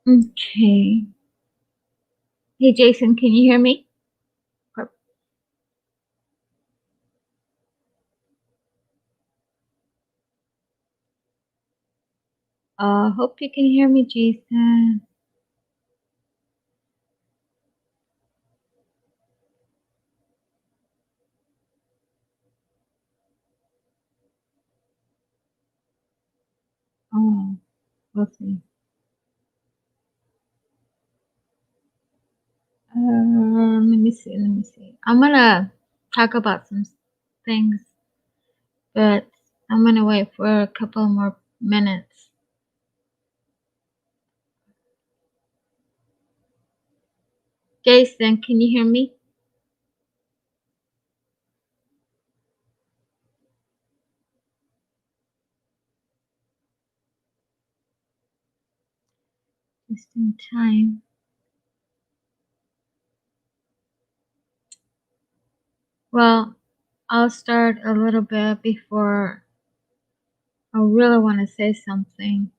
Okay. Hey, Jason, can you hear me? Hope you can hear me, Jason. Oh, we'll see. Let me see. Let me see. I'm gonna talk about some things, but I'm gonna wait for a couple more minutes. Jason, can you hear me? Just in time. Well, I'll start a little bit before I really want to say something.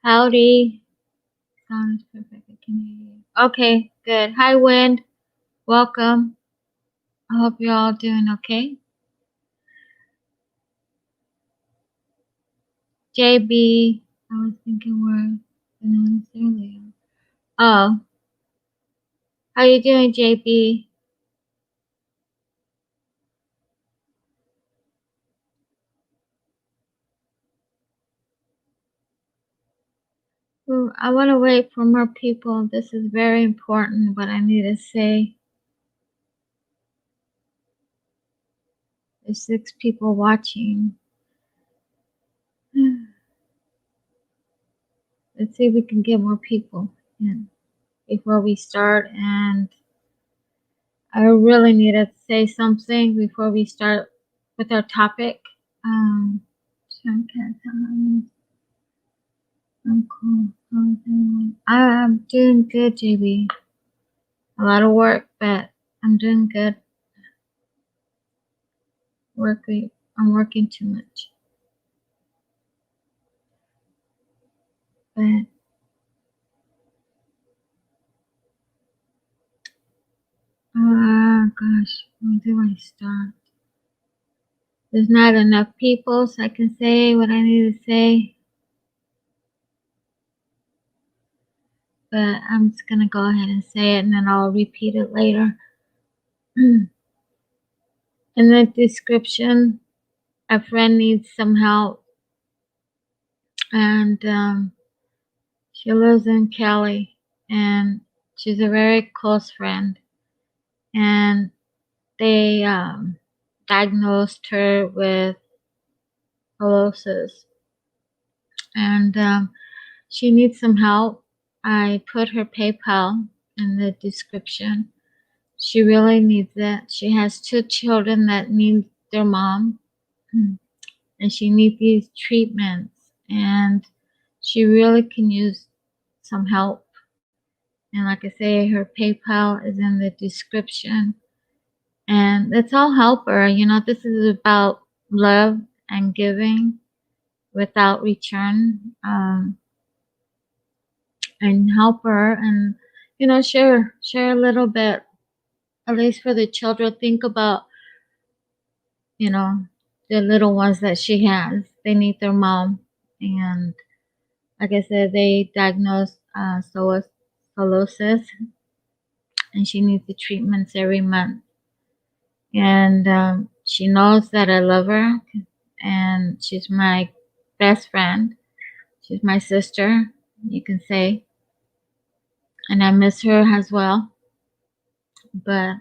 Howdy. Sound is perfect. I can hear you. Okay, good. Hi, Wind. Welcome. I hope you're all doing okay. JB, I was thinking we're announced earlier. Oh, how you doing, JB? Well, I want to wait for more people. This is very important, what I need to say. There's 6 people watching. Let's see if we can get more people in before we start. And I really need to say something before we start with our topic. I'm cool. How's everyone? I'm doing good, JB. A lot of work, but I'm doing good. I'm working too much. But gosh, where do I start? There's not enough people so I can say what I need to say. But I'm just gonna go ahead and say it and then I'll repeat it later. In the description, a friend needs some help, and she lives in Cali, and she's a very close friend, and they diagnosed her with scoliosis, and she needs some help. I put her PayPal in the description. She really needs it. She has 2 children that need their mom, and she needs these treatments, and she really can use some help. And like I say, her PayPal is in the description. And let's all help her. You know, this is about love and giving without return. And help her and, you know, share a little bit, at least for the children. Think about, you know, the little ones that she has. They need their mom. And like I said, they diagnosed scoliosis, and she needs the treatments every month. And she knows that I love her, and she's my best friend. She's my sister, you can say, and I miss her as well. But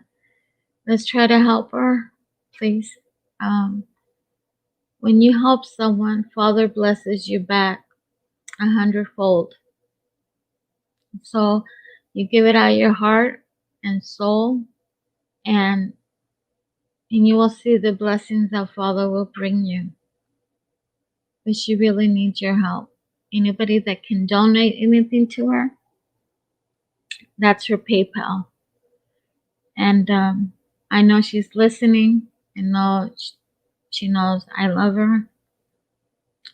let's try to help her, please. When you help someone, Father blesses you back 100-fold. So you give it out of your heart and soul, and you will see the blessings that Father will bring you. But she really needs your help. Anybody that can donate anything to her, that's her PayPal. And I know she's listening. I know she knows I love her.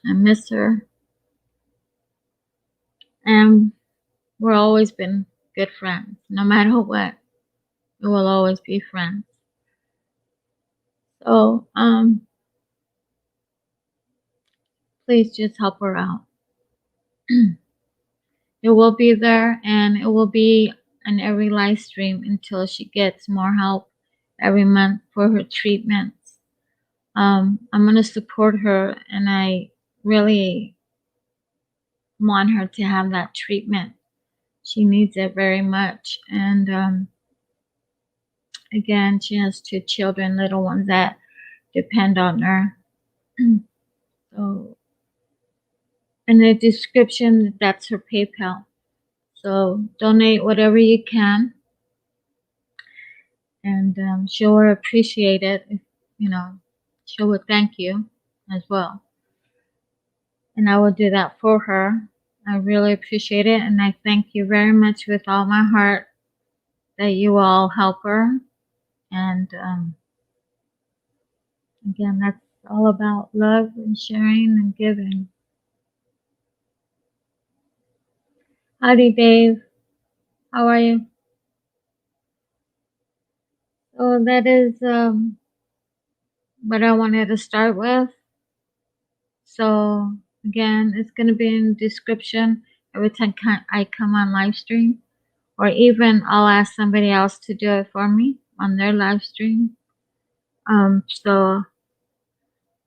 I miss her. And we're always been good friends. No matter what, we will always be friends. So please just help her out. It will be there, and it will be on every live stream until she gets more help every month for her treatments. I'm going to support her, and I really want her to have that treatment. She needs it very much. And again, she has 2 children, little ones that depend on her. So in the description, that's her PayPal. So donate whatever you can, and she will appreciate it. If, she will thank you as well. And I will do that for her. I really appreciate it, and I thank you very much with all my heart that you all help her. And again, that's all about love and sharing and giving. Howdy, Dave. How are you? So that is what I wanted to start with. So again, it's going to be in the description every time I come on live stream, or even I'll ask somebody else to do it for me on their live stream. So,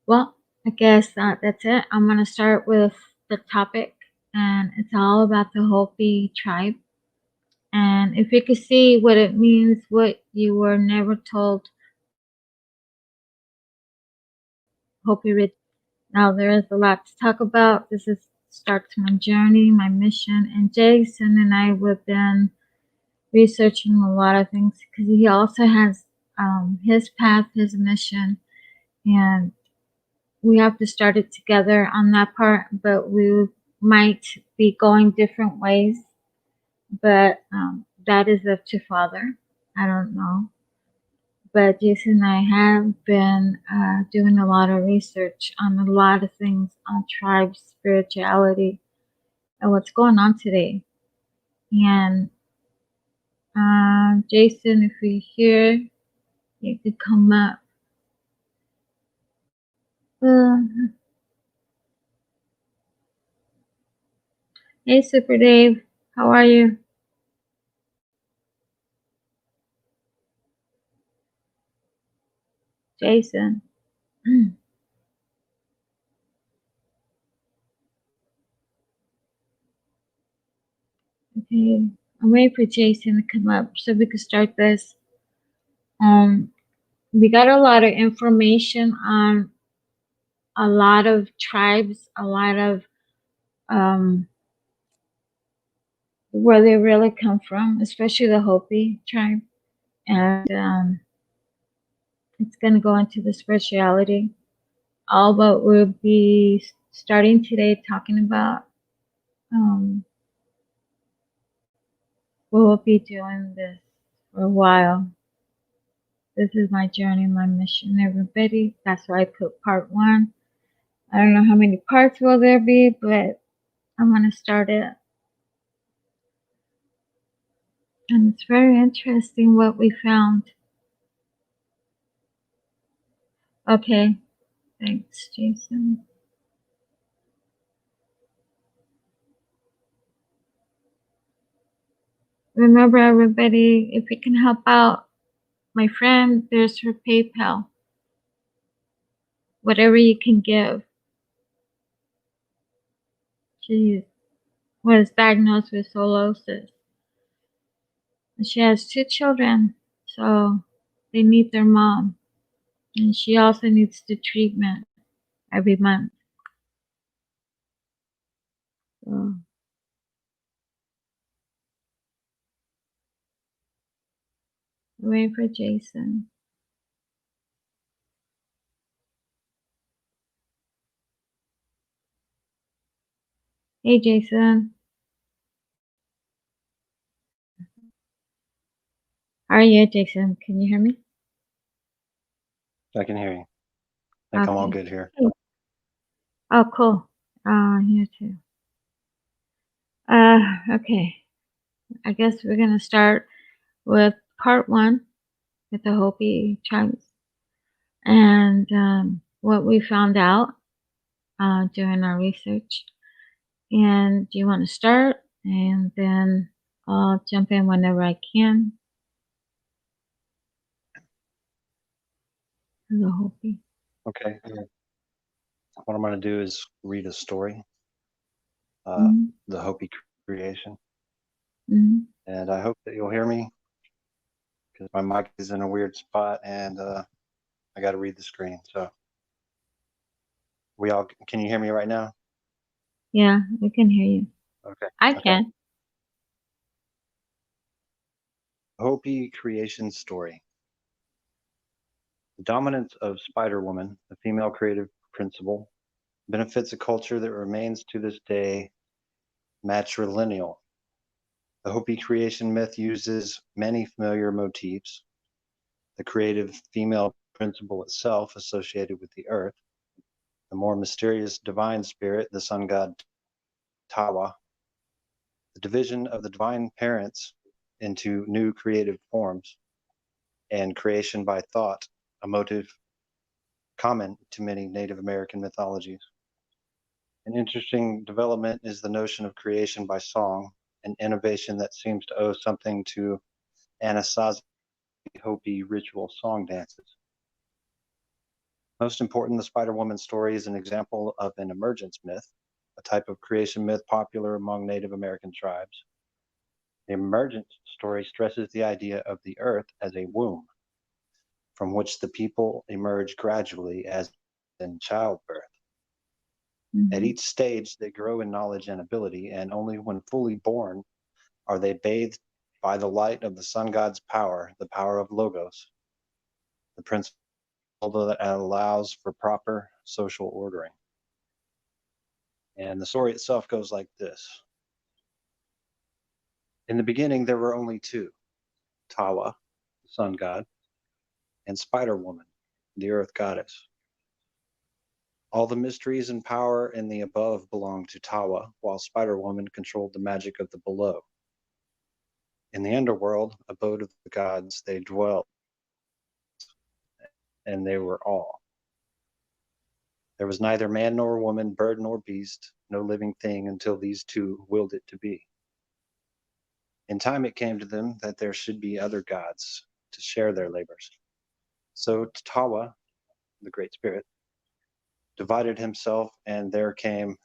well, I guess that's it. I'm going to start with the topic, and it's all about the Hopi tribe. And if you could see what it means, what you were never told, Hopi Ridge. Now there is a lot to talk about. This is starts my journey, my mission, and Jason and I have been researching a lot of things because he also has his path, his mission, and we have to start it together on that part. But we might be going different ways. But that is up to Father. I don't know. But Jason and I have been doing a lot of research on a lot of things on tribes, spirituality, and what's going on today. And Jason, if you're here, you could come up. Uh, hey, Super Dave, how are you? Jason. Okay, I'm waiting for Jason to come up so we can start this. We got a lot of information on a lot of tribes, a lot of where they really come from, especially the Hopi tribe. And it's going to go into the spirituality. All but we'll be starting today talking about. We'll be doing this for a while. This is my journey, my mission, everybody. That's why I put part 1. I don't know how many parts will there be, but I'm going to start it. And it's very interesting what we found. Okay, thanks, Jason. Remember, everybody, if you can help out my friend, there's her PayPal. Whatever you can give. She was diagnosed with scoliosis. She has 2 children, so they need their mom. And she also needs the treatment every month. So Waiting for Jason. Hey, Jason. How are you, Jason? Can you hear me? I can hear you. I think I'm all Okay. good here. Oh, cool. Here too. Okay. I guess we're gonna start with part one with the Hopi tribes and what we found out during our research. And do you want to start? And then I'll jump in whenever I can. The Hopi. Okay. What I'm going to do is read a story, Mm-hmm. the Hopi creation, Mm-hmm. and I hope that you'll hear me because my mic is in a weird spot and I got to read the screen. So can you hear me right now? Yeah, we can hear you. Okay. I Okay. can. Hopi creation story. The dominance of Spider Woman, the female creative principle, benefits a culture that remains to this day matrilineal. The Hopi creation myth uses many familiar motifs: the creative female principle itself associated with the earth, the more mysterious divine spirit, the sun god Tawa, the division of the divine parents into new creative forms, and creation by thought, a motive common to many Native American mythologies. An interesting development is the notion of creation by song, an innovation that seems to owe something to Anasazi Hopi ritual song dances. Most important, the Spider Woman story is an example of an emergence myth, a type of creation myth popular among Native American tribes. The emergence story stresses the idea of the earth as a womb from which the people emerge gradually as in childbirth. At Mm-hmm. each stage, they grow in knowledge and ability, and only when fully born are they bathed by the light of the sun god's power, the power of Logos, the principle that allows for proper social ordering. And the story itself goes like this. In the beginning, there were only two: Tawa, the sun god, and Spider Woman, the earth goddess. All the mysteries and power in the above belonged to Tawa, while Spider Woman controlled the magic of the below. In the underworld, abode of the gods, they dwelt, and they were all. There was neither man nor woman, bird nor beast, no living thing until these two willed it to be. In time it came to them that there should be other gods to share their labors. So Tawa, the Great Spirit, divided himself, and there came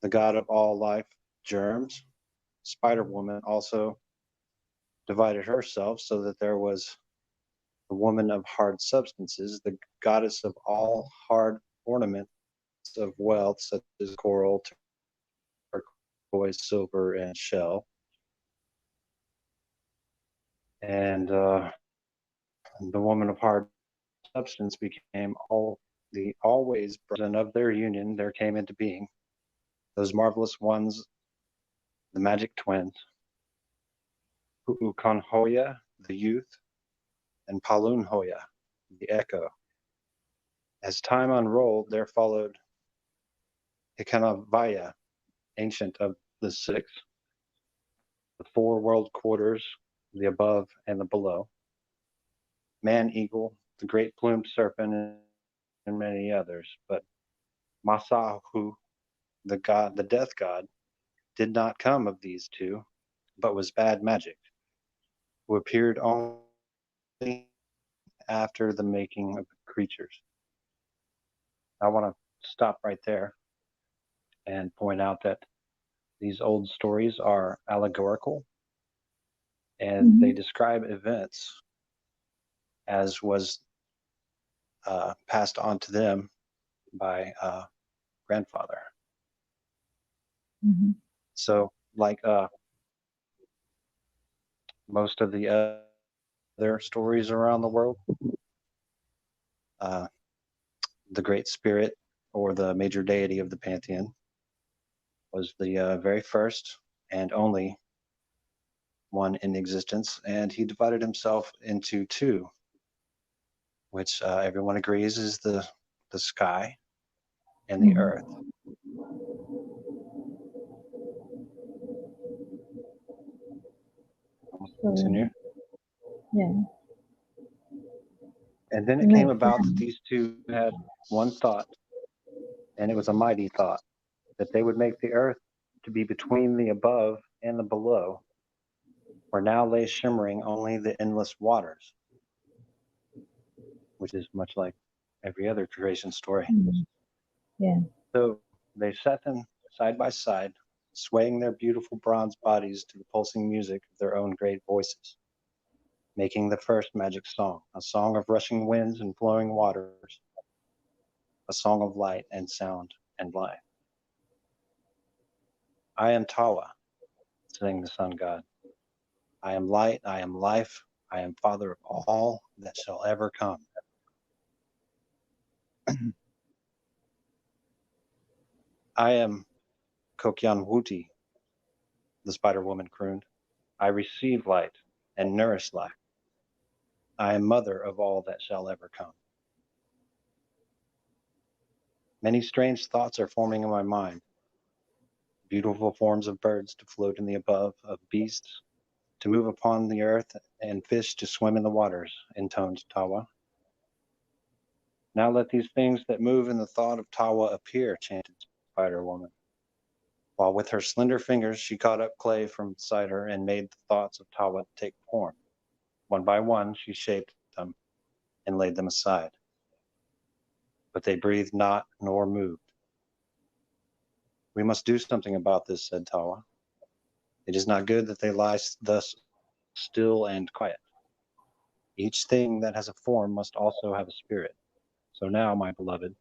the god of all life, germs. Spider Woman also divided herself, so that there was the woman of hard substances, the goddess of all hard ornaments of wealth, such as coral, turquoise, silver, and shell. And the woman of hard substance became all the always present of their union. There came into being those marvelous ones, the magic twins, Hu'ukonhoya, the youth, and Palunhoya, the echo. As time unrolled, there followed Hikanavaya, ancient of the six, the four world quarters, the above and the below, man eagle, the great plumed serpent, and many others. But Masahu, the god, the death god, did not come of these two, but was bad magic, who appeared only after the making of creatures. I want to stop right there and point out that these old stories are allegorical and Mm-hmm. they describe events as was passed on to them by grandfather. Mm-hmm. So, like most of the stories around the world. Uh, the Great Spirit, or the major deity of the pantheon, was the very first and only one in existence, and he divided himself into two, which everyone agrees is the sky and the Mhm. earth. So, Continue. yeah, And then it it came makes about that sense. these two had one thought, and it was a mighty thought, that they would make the earth to be between the above and the below, where now lay shimmering only the endless waters, which is much like every other creation story. Mhm. Yeah. So they set them side by side, swaying their beautiful bronze bodies to the pulsing music of their own great voices, making the first magic song, a song of rushing winds and flowing waters, a song of light and sound and life. I am Tawa, sang the sun god. I am light, I am life, I am father of all that shall ever come. I am Kokyan Wuti, the Spider Woman crooned. I receive light and nourish life. I am mother of all that shall ever come. Many strange thoughts are forming in my mind. Beautiful forms of birds to float in the above, of beasts to move upon the earth, and fish to swim in the waters, intoned Tawa. Now let these things that move in the thought of Tawa appear, chanted Spider Woman, while with her slender fingers she caught up clay from beside her and made the thoughts of Tawa take form. One by one she shaped them and laid them aside. But they breathed not nor moved. We must do something about this, said Tawa. It is not good that they lie thus still and quiet. Each thing that has a form must also have a spirit. So now, my beloved,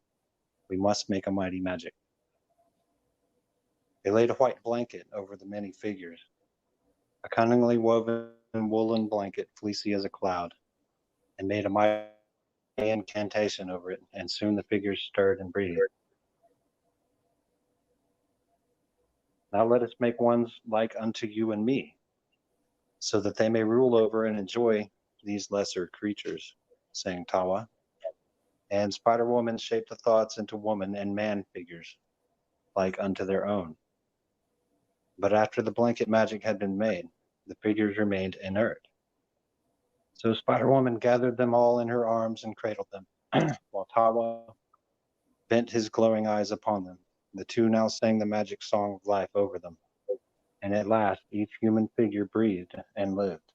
we must make a mighty magic. They laid a white blanket over the many figures, a cunningly woven woolen blanket, fleecy as a cloud, and made a mighty incantation over it, and soon the figures stirred and breathed. Now let us make ones like unto you and me, so that they may rule over and enjoy these lesser creatures, sang Tawa. And Spider Woman shaped the thoughts into woman and man figures, like unto their own. But after the blanket magic had been made, the figures remained inert. So Spider Woman gathered them all in her arms and cradled them, while Tawa bent his glowing eyes upon them. The two now sang the magic song of life over them, and at last each human figure breathed and lived.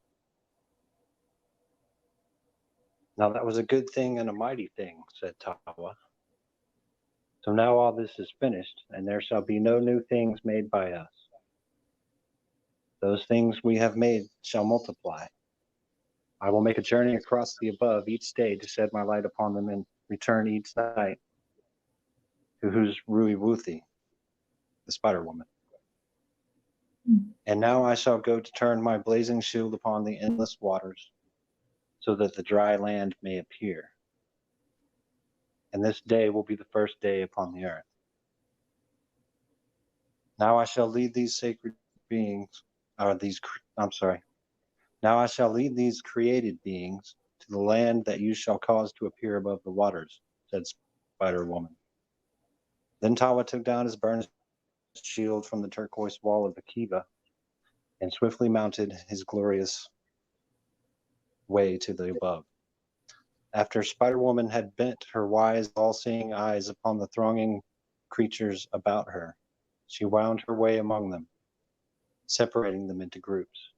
Now that was a good thing and a mighty thing, said Tawa. So now all this is finished, and there shall be no new things made by us. Those things we have made shall multiply. I will make a journey across the above each day to shed my light upon them and return each night to whose Rui Wuthi, the Spider Woman. Mhm. And now I shall go to turn my blazing shield upon the endless waters, so that the dry land may appear. And this day will be the first day upon the earth. Now I shall lead these sacred beings, or these, I'm sorry. Now I shall lead these created beings to the land that you shall cause to appear above the waters, said Spider Woman. Then Tawa took down his burnished shield from the turquoise wall of the kiva and swiftly mounted his glorious way to the above. After Spider Woman had bent her wise, all seeing eyes upon the thronging creatures about her, she wound her way among them, separating them into groups.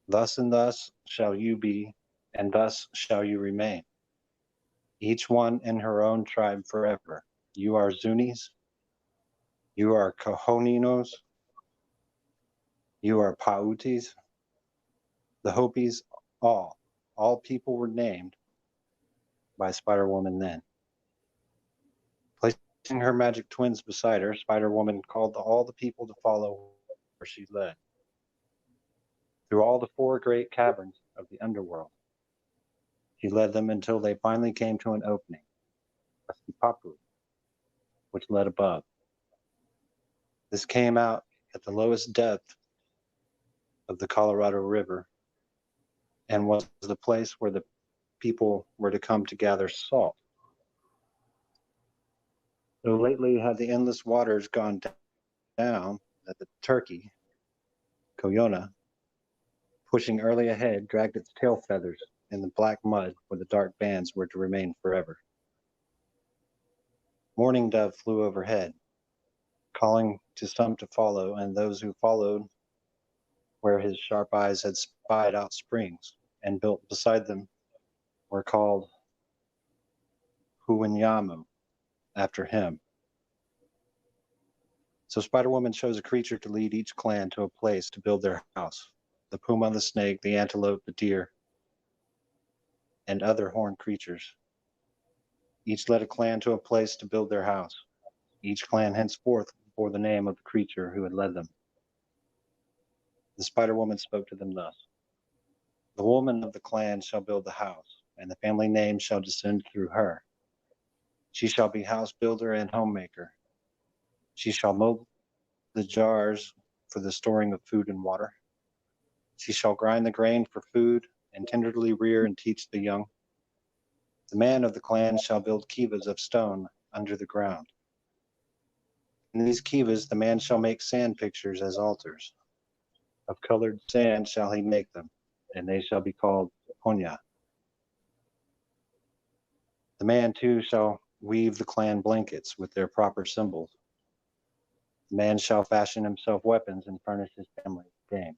Thus and thus shall you be, and thus shall you remain, each one in her own tribe forever. You are Zunis, you are Kohoninos, you are Pautis, the Hopis, all people were named by Spider Woman then. Placing her magic twins beside her, Spider Woman called all the people to follow where she led. through all the four great caverns of the underworld. He led them until they finally came to an opening, a sipapu, which led above. This came out at the lowest depth of the Colorado River and was the place where the people were to come to gather salt. Though lately had the endless waters gone down, that the turkey, Koyona, pushing early ahead, dragged its tail feathers in the black mud where the dark bands were to remain forever. Mourning dove flew overhead, calling to some to follow, and those who followed where his sharp eyes had spied out springs and built beside them were called Huinyamu, after him. So Spider-Woman chose a creature to lead each clan to a place to build their house. The puma, the snake, the antelope, the deer, and other horned creatures. Each led a clan to a place to build their house. Each clan henceforth bore the name of the creature who had led them. The Spider-Woman spoke to them thus. The woman of the clan shall build the house, and the family name shall descend through her. She shall be house builder and homemaker. She shall mold the jars for the storing of food and water. She shall grind the grain for food and tenderly rear and teach the young. The man of the clan shall build kivas of stone under the ground. In these kivas the man shall make sand pictures as altars. Of colored sand shall he make them, and they shall be called ponya. The man too shall weave the clan blankets with their proper symbols. The man shall fashion himself weapons and furnish his family game.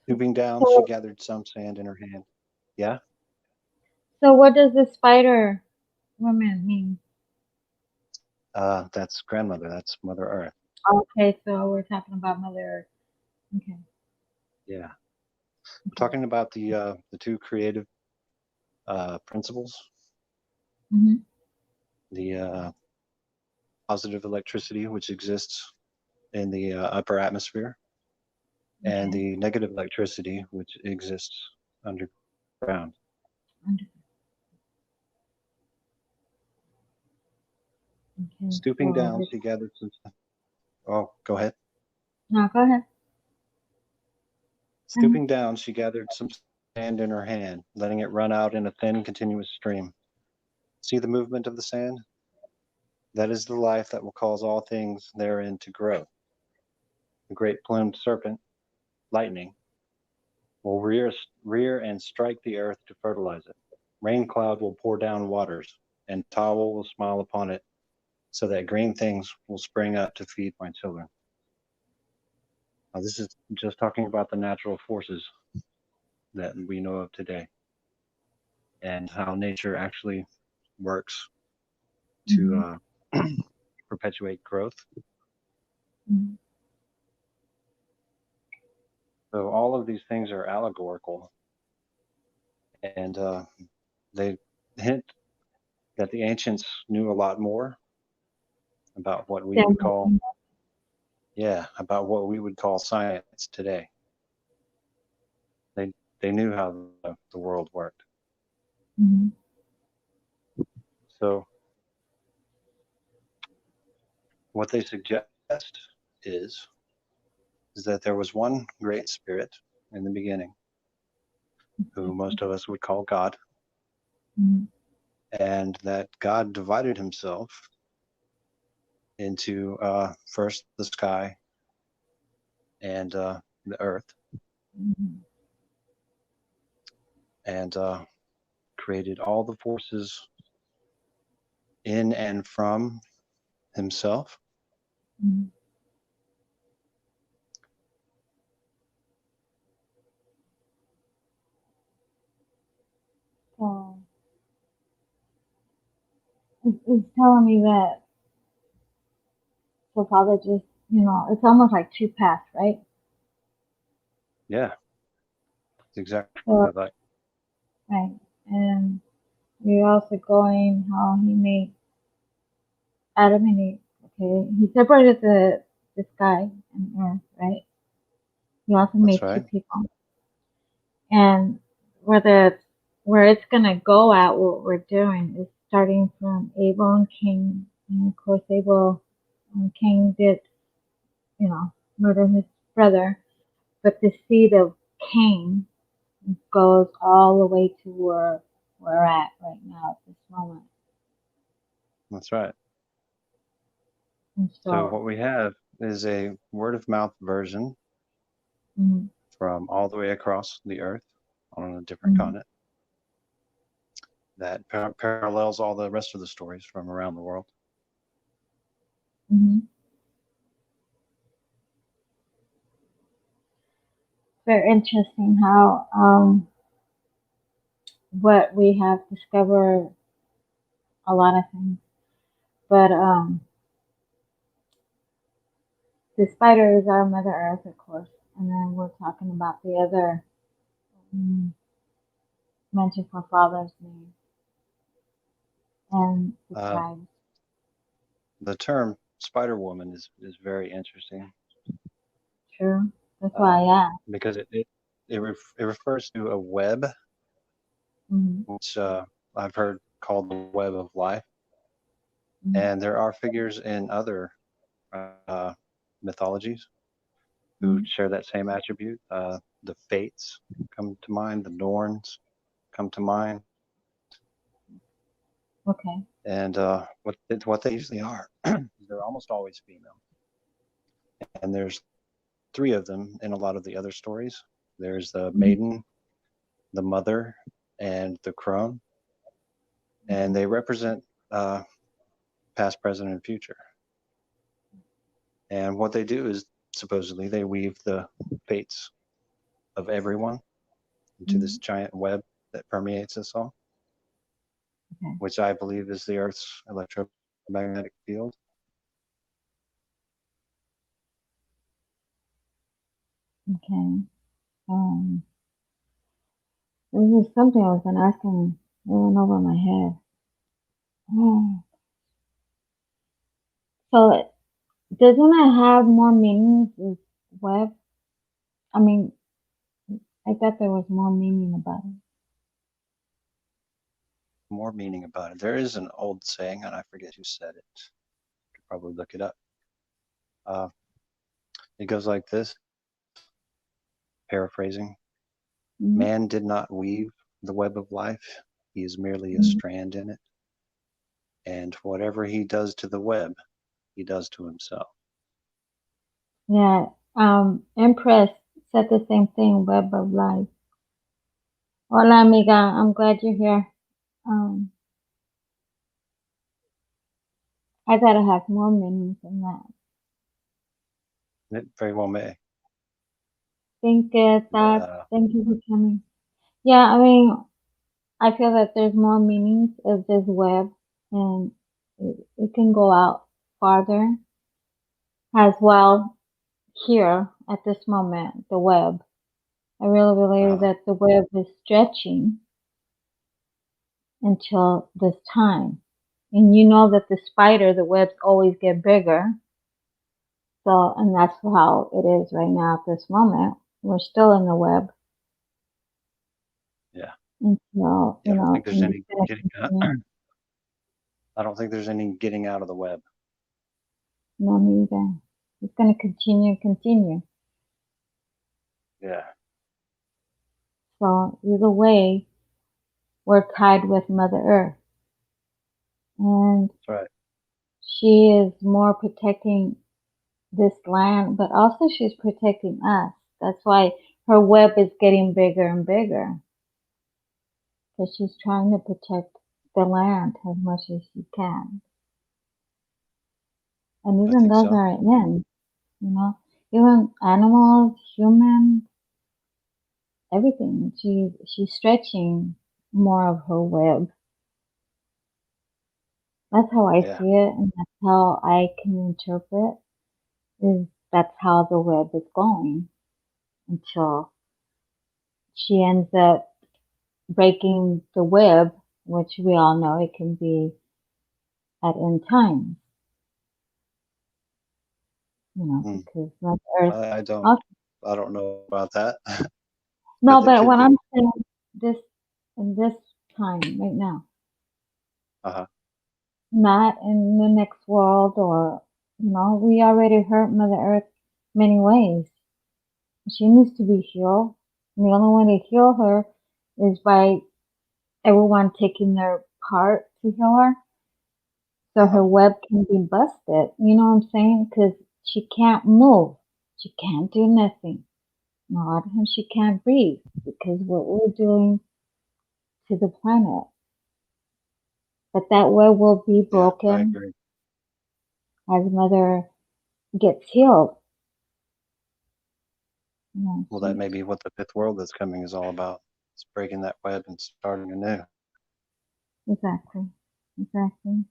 Stooping down, she So, gathered some sand in her hand. Yeah? so what does the spider woman mean? That's grandmother. That's Mother Earth. Okay, so we're talking about Mother Earth. Okay. Yeah. We're talking about the two creative principles, Mm-hmm. the positive electricity, which exists in the upper atmosphere, and Okay. the negative electricity, which exists underground. Under- Okay. Stooping So down, this. she gathered some. Oh, go ahead. No, go ahead. Go ahead. Stooping down, she gathered some sand in her hand, letting it run out in a thin, continuous stream. See the movement of the sand? That is the life that will cause all things therein to grow. The great plumed serpent, lightning, will rear and strike the earth to fertilize it. Rain cloud will pour down waters, and Towel will smile upon it, so that green things will spring up to feed my children. Now, this is just talking about the natural forces that we know of today and how nature actually works Mm-hmm. to perpetuate growth. Mm-hmm. So all of these things are allegorical, and they hint that the ancients knew a lot more about what we would call, yeah, about what we would call science today. They they knew how the world worked. Mm-hmm. So what they suggest is is that there was one great spirit in the beginning, who most of us would call God, Mm-hmm. and that God divided himself into first the sky and the earth, Mm-hmm. and created all the forces in and from himself. Mm-hmm. So it's telling me that psychologists, it's almost like two paths, right? Yeah, it's exactly So, like, right. And we're also going how he made Adam and Eve. Okay, he separated the sky and earth, right? He also That's made two right. people. And where the where it's gonna go at what we're doing is starting from Abel and Cain. And of course Abel and Cain did, murder his brother. But the seed of Cain goes all the way to where we're at right now at this moment. That's right. And So so, what we have is a word of mouth version mm, from all the way across the earth on a different mm, continent that parallels all the rest of the stories from around the world. mm, very interesting how what we have discovered a lot of things, but the spider is our Mother Earth, of course, and then we're talking about the other mm, mention for Father's name and the Uh, tribes. the term Spider Woman is very interesting True. That's uh, why I asked. because it refers to a web, Mm-hmm. which I've heard called the web of life. Mm-hmm. And there are figures in other uh, mythologies who Mm-hmm. share that same attribute. The Fates come to mind, the Norns come to mind, Okay. and what they usually are, they're almost always female. And there's three of them in a lot of the other stories. There's the Mm-hmm. maiden, the mother, and the crone, and Okay. they represent uh, past, present, and future. And what they do is supposedly they weave the fates of everyone into Mm-hmm. this giant web that permeates us all, Okay. which I believe is the Earth's electromagnetic field. Okay. Um, this is something I was gonna ask him. It went over my head. Oh. So doesn't it have more meanings as web? I mean, I thought there was more meaning about it. More meaning about it. There is an old saying, and I forget who said it. You could probably look it up. Uh, it goes like this, paraphrasing: Mm-hmm. Man did not weave the web of life; he is merely a Mm-hmm. strand in it. And whatever he does to the web, he does to himself. Yeah. Empress said the same thing. Web of life. Hola, amiga. I'm glad you're here. Um, I thought it had more meanings than that. It very well may, Thank you, but thoughts. Thank you for coming. Yeah, I mean, I feel that there's more meanings of this web, and it can go out farther as well here at this moment, the web. I really believe uh, that the web is stretching until this time. And you know that the spider, the webs always get bigger. So, and that's how it is right now at this moment. We're still in the web yeah, until, yeah. I don't think there's and it's any going to getting. continue. I don't think there's any getting out of the web. No, me either. It's going to continue. Yeah, So either way, we're tied with Mother Earth. And that's right. she is more protecting this land, but also she's protecting us. That's why her web is getting bigger and bigger, because she's trying to protect the land as much as she can. And I even think those so. are in, you know, even animals, humans, everything. She's stretching more of her web. That's how I Yeah, see it, and that's how I can interpret. Is that's how the web is going until she ends up breaking the web, which we all know it can be at end times. Hmm. because Mother Earth. I don't Also, I don't know about that, but no, it but could what be. I'm saying, this in this time right now, Uh-huh. not in the next world, or we already hurt Mother Earth many ways. She needs to be healed. And the only way to heal her is by everyone taking their part to heal her, so Uh-huh. her web can be busted. You know what I'm saying? Because she can't move. She can't do nothing. And a lot of times she can't breathe because what we're doing to the planet. But that web will be Yeah, I broken agree. as Mother gets healed. Well, that She, may be what the fifth world that's coming is all about. It's breaking that web and starting anew. exactly, exactly.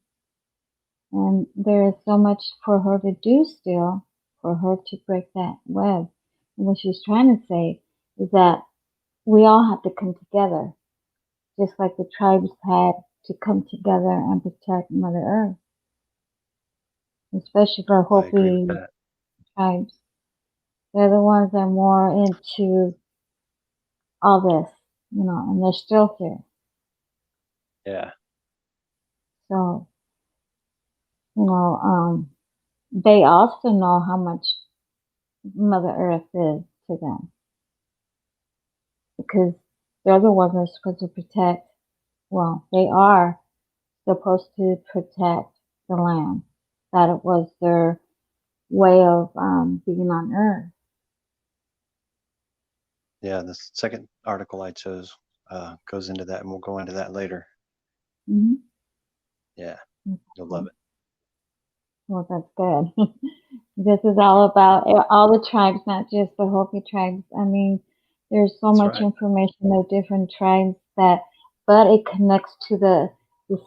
And there is so much for her to do still, for her to break that web. And what she's trying to say is that we all have to come together, just like the tribes had to come together and protect Mother Earth, especially the I agree with Hopi that. tribes. They're the ones that are more into all this, and they're still here. Yeah. So, they also know how much Mother Earth is to them because they're the ones that are supposed to protect. Well, they are supposed to protect the land. That it was their way of being on Earth. Yeah, the second article I chose goes into that, and we'll go into that later. Mm-hmm. Yeah, you'll love Okay. it. Well, that's good. This is all about all the tribes, not just the Hopi tribes. I mean, there's so That's much right. information of different tribes but it connects to the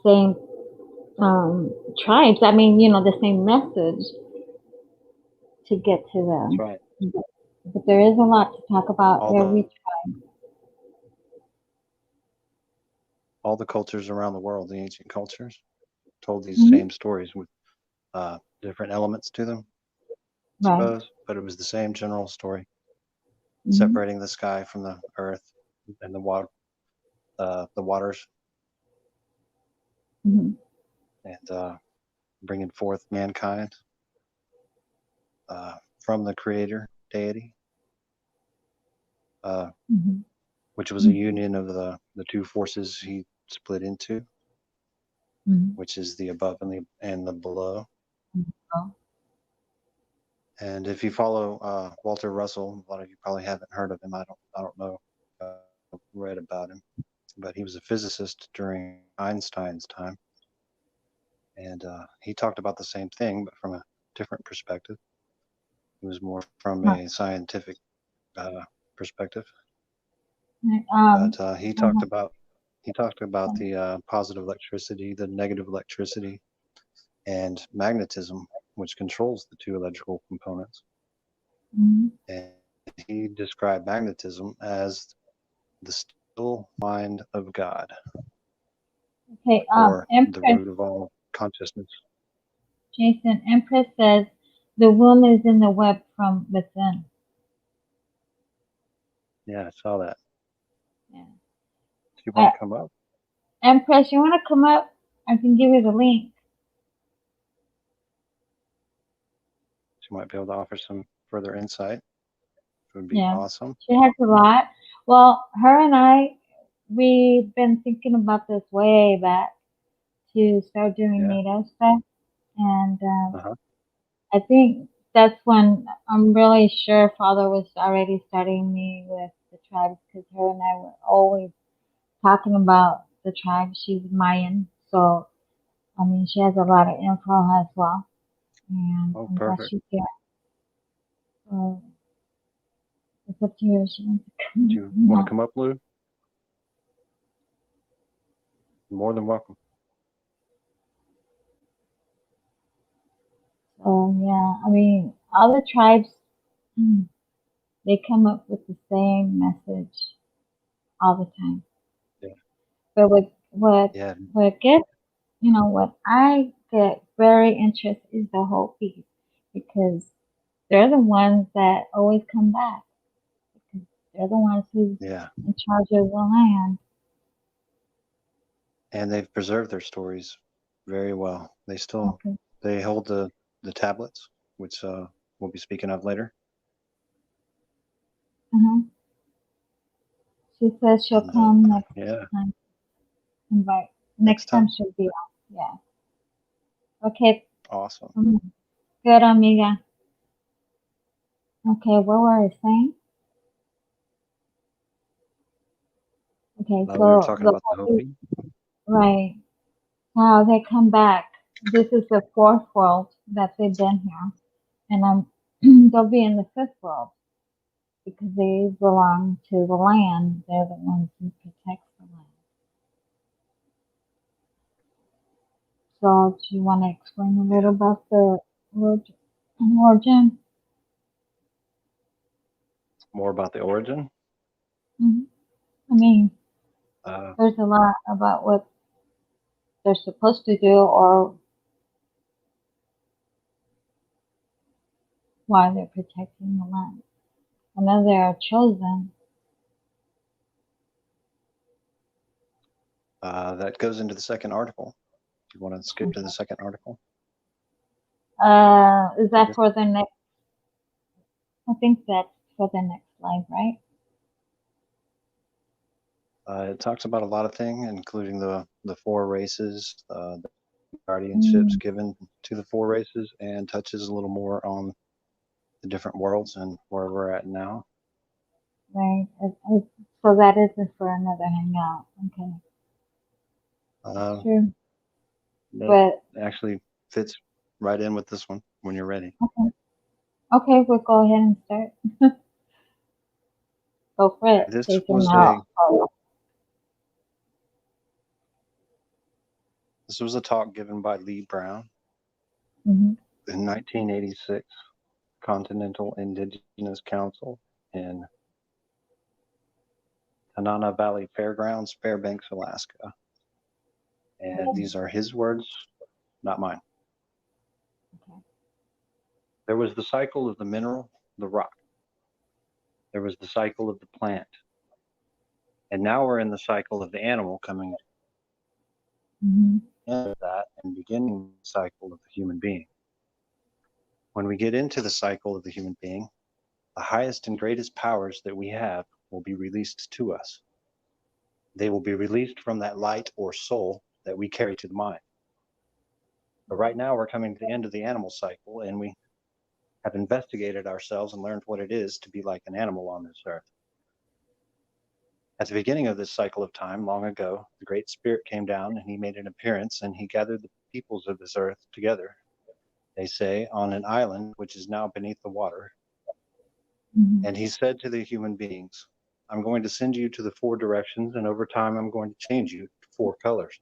same tribes. I mean, the same message to get to That's them. right. But there is a lot to talk about All the every. all the cultures around the world, the ancient cultures, told these Mhm. same stories with different elements to them, I Right. suppose, but it was the same general story, Hmm. separating the sky from the earth and the waters, Hmm. and bringing forth mankind from the Creator deity, uh, Hmm. which was a Hmm. union of the two forces he split into, Hmm. which is the above and the below. Oh. And if you follow Walter Russell, a lot of you probably haven't heard of him. I don't know. Read about him, but he was a physicist during Einstein's time, and he talked about the same thing, but from a different perspective. It was more from Right. a scientific perspective. Right. But Uh-huh. he talked about the positive electricity, the negative electricity, and magnetism, which controls the two electrical components. Mhm. And he described magnetism as the still mind of God, Okay. or the Empress root of all consciousness. Jason. Empress says the womb is in the web from within. Yeah, I saw that. Yeah. Do you want Uh, to come up? Empress, you want to come up? I can give you the link. She might be able to offer some further insight, which would be Yeah. awesome. She has a lot. Well, her and I, we've been thinking about this way back to start doing Yeah. NATO stuff. And Uh-huh. I think that's when I'm really sure Father was already starting me with the tribes because her and I were always talking about the tribes. She's Mayan. So, I mean, she has a lot of info as well. And Oh, I'm glad perfect. she's here. So, it's up to you. She wants to Do come. you want to No. come up, Lou? You're more than welcome. So, yeah, I mean, all the tribes, mm, they come up with the same message all the time. Yeah. But Yeah. what gets, what I get very interested is the whole piece because they're the ones that always come back because they're the ones who's Yeah. in charge of the land. And they've preserved their stories very well. Okay. They hold the tablets, which we'll be speaking of later. Uh-huh. She says she'll And come next yeah, time. Invite next next time time. she'll be on. Yeah. Okay. Awesome. Mm, good, amiga. Okay, what were I saying? Okay, We were so talking the about the Hopi, Hopi. right? How they come back. This is the fourth world that they've been here, and they'll be in the fifth world because they belong to the land. They're the ones who protect the land. So, do you want to explain a Yeah. little about the origin? More about the origin. Hmm. I mean, Uh, there's a lot about what they're supposed to do or why they're protecting the land. I know they are chosen. that goes into the second article. Do you want to skip to the second article? Is I that guess for the next? I think that's for the next live, right? it talks about a lot of things, including the four races, the guardianships Mm, given to the four races, and touches a little more on the different worlds and where we're at now. right. So that isn't for another hangout. Okay, Uh, sure. that But actually fits right in with this one when you're ready. okay, okay, we'll go ahead and start. Go for it. This Take him was out. a this was a talk given by Lee Brown Mm-hmm. in 1986, Continental Indigenous Council in Tanana Valley Fairgrounds, Fairbanks, Alaska. And these are his words, not mine. Okay. There was the cycle of the mineral, the rock. There was the cycle of the plant. And now we're in the cycle of the animal coming Mm-hmm. into that and beginning the cycle of the human being. When we get into the cycle of the human being, the highest and greatest powers that we have will be released to us. They will be released from that light or soul that we carry to the mind. But right now, we're coming to the end of the animal cycle, and we have investigated ourselves and learned what it is to be like an animal on this earth. At the beginning of this cycle of time, long ago, the Great Spirit came down and he made an appearance and he gathered the peoples of this earth together, they say, on an island which is now beneath the water. Mm-hmm. And he said to the human beings, I'm going to send you to the four directions, and over time, I'm going to change you to four colors.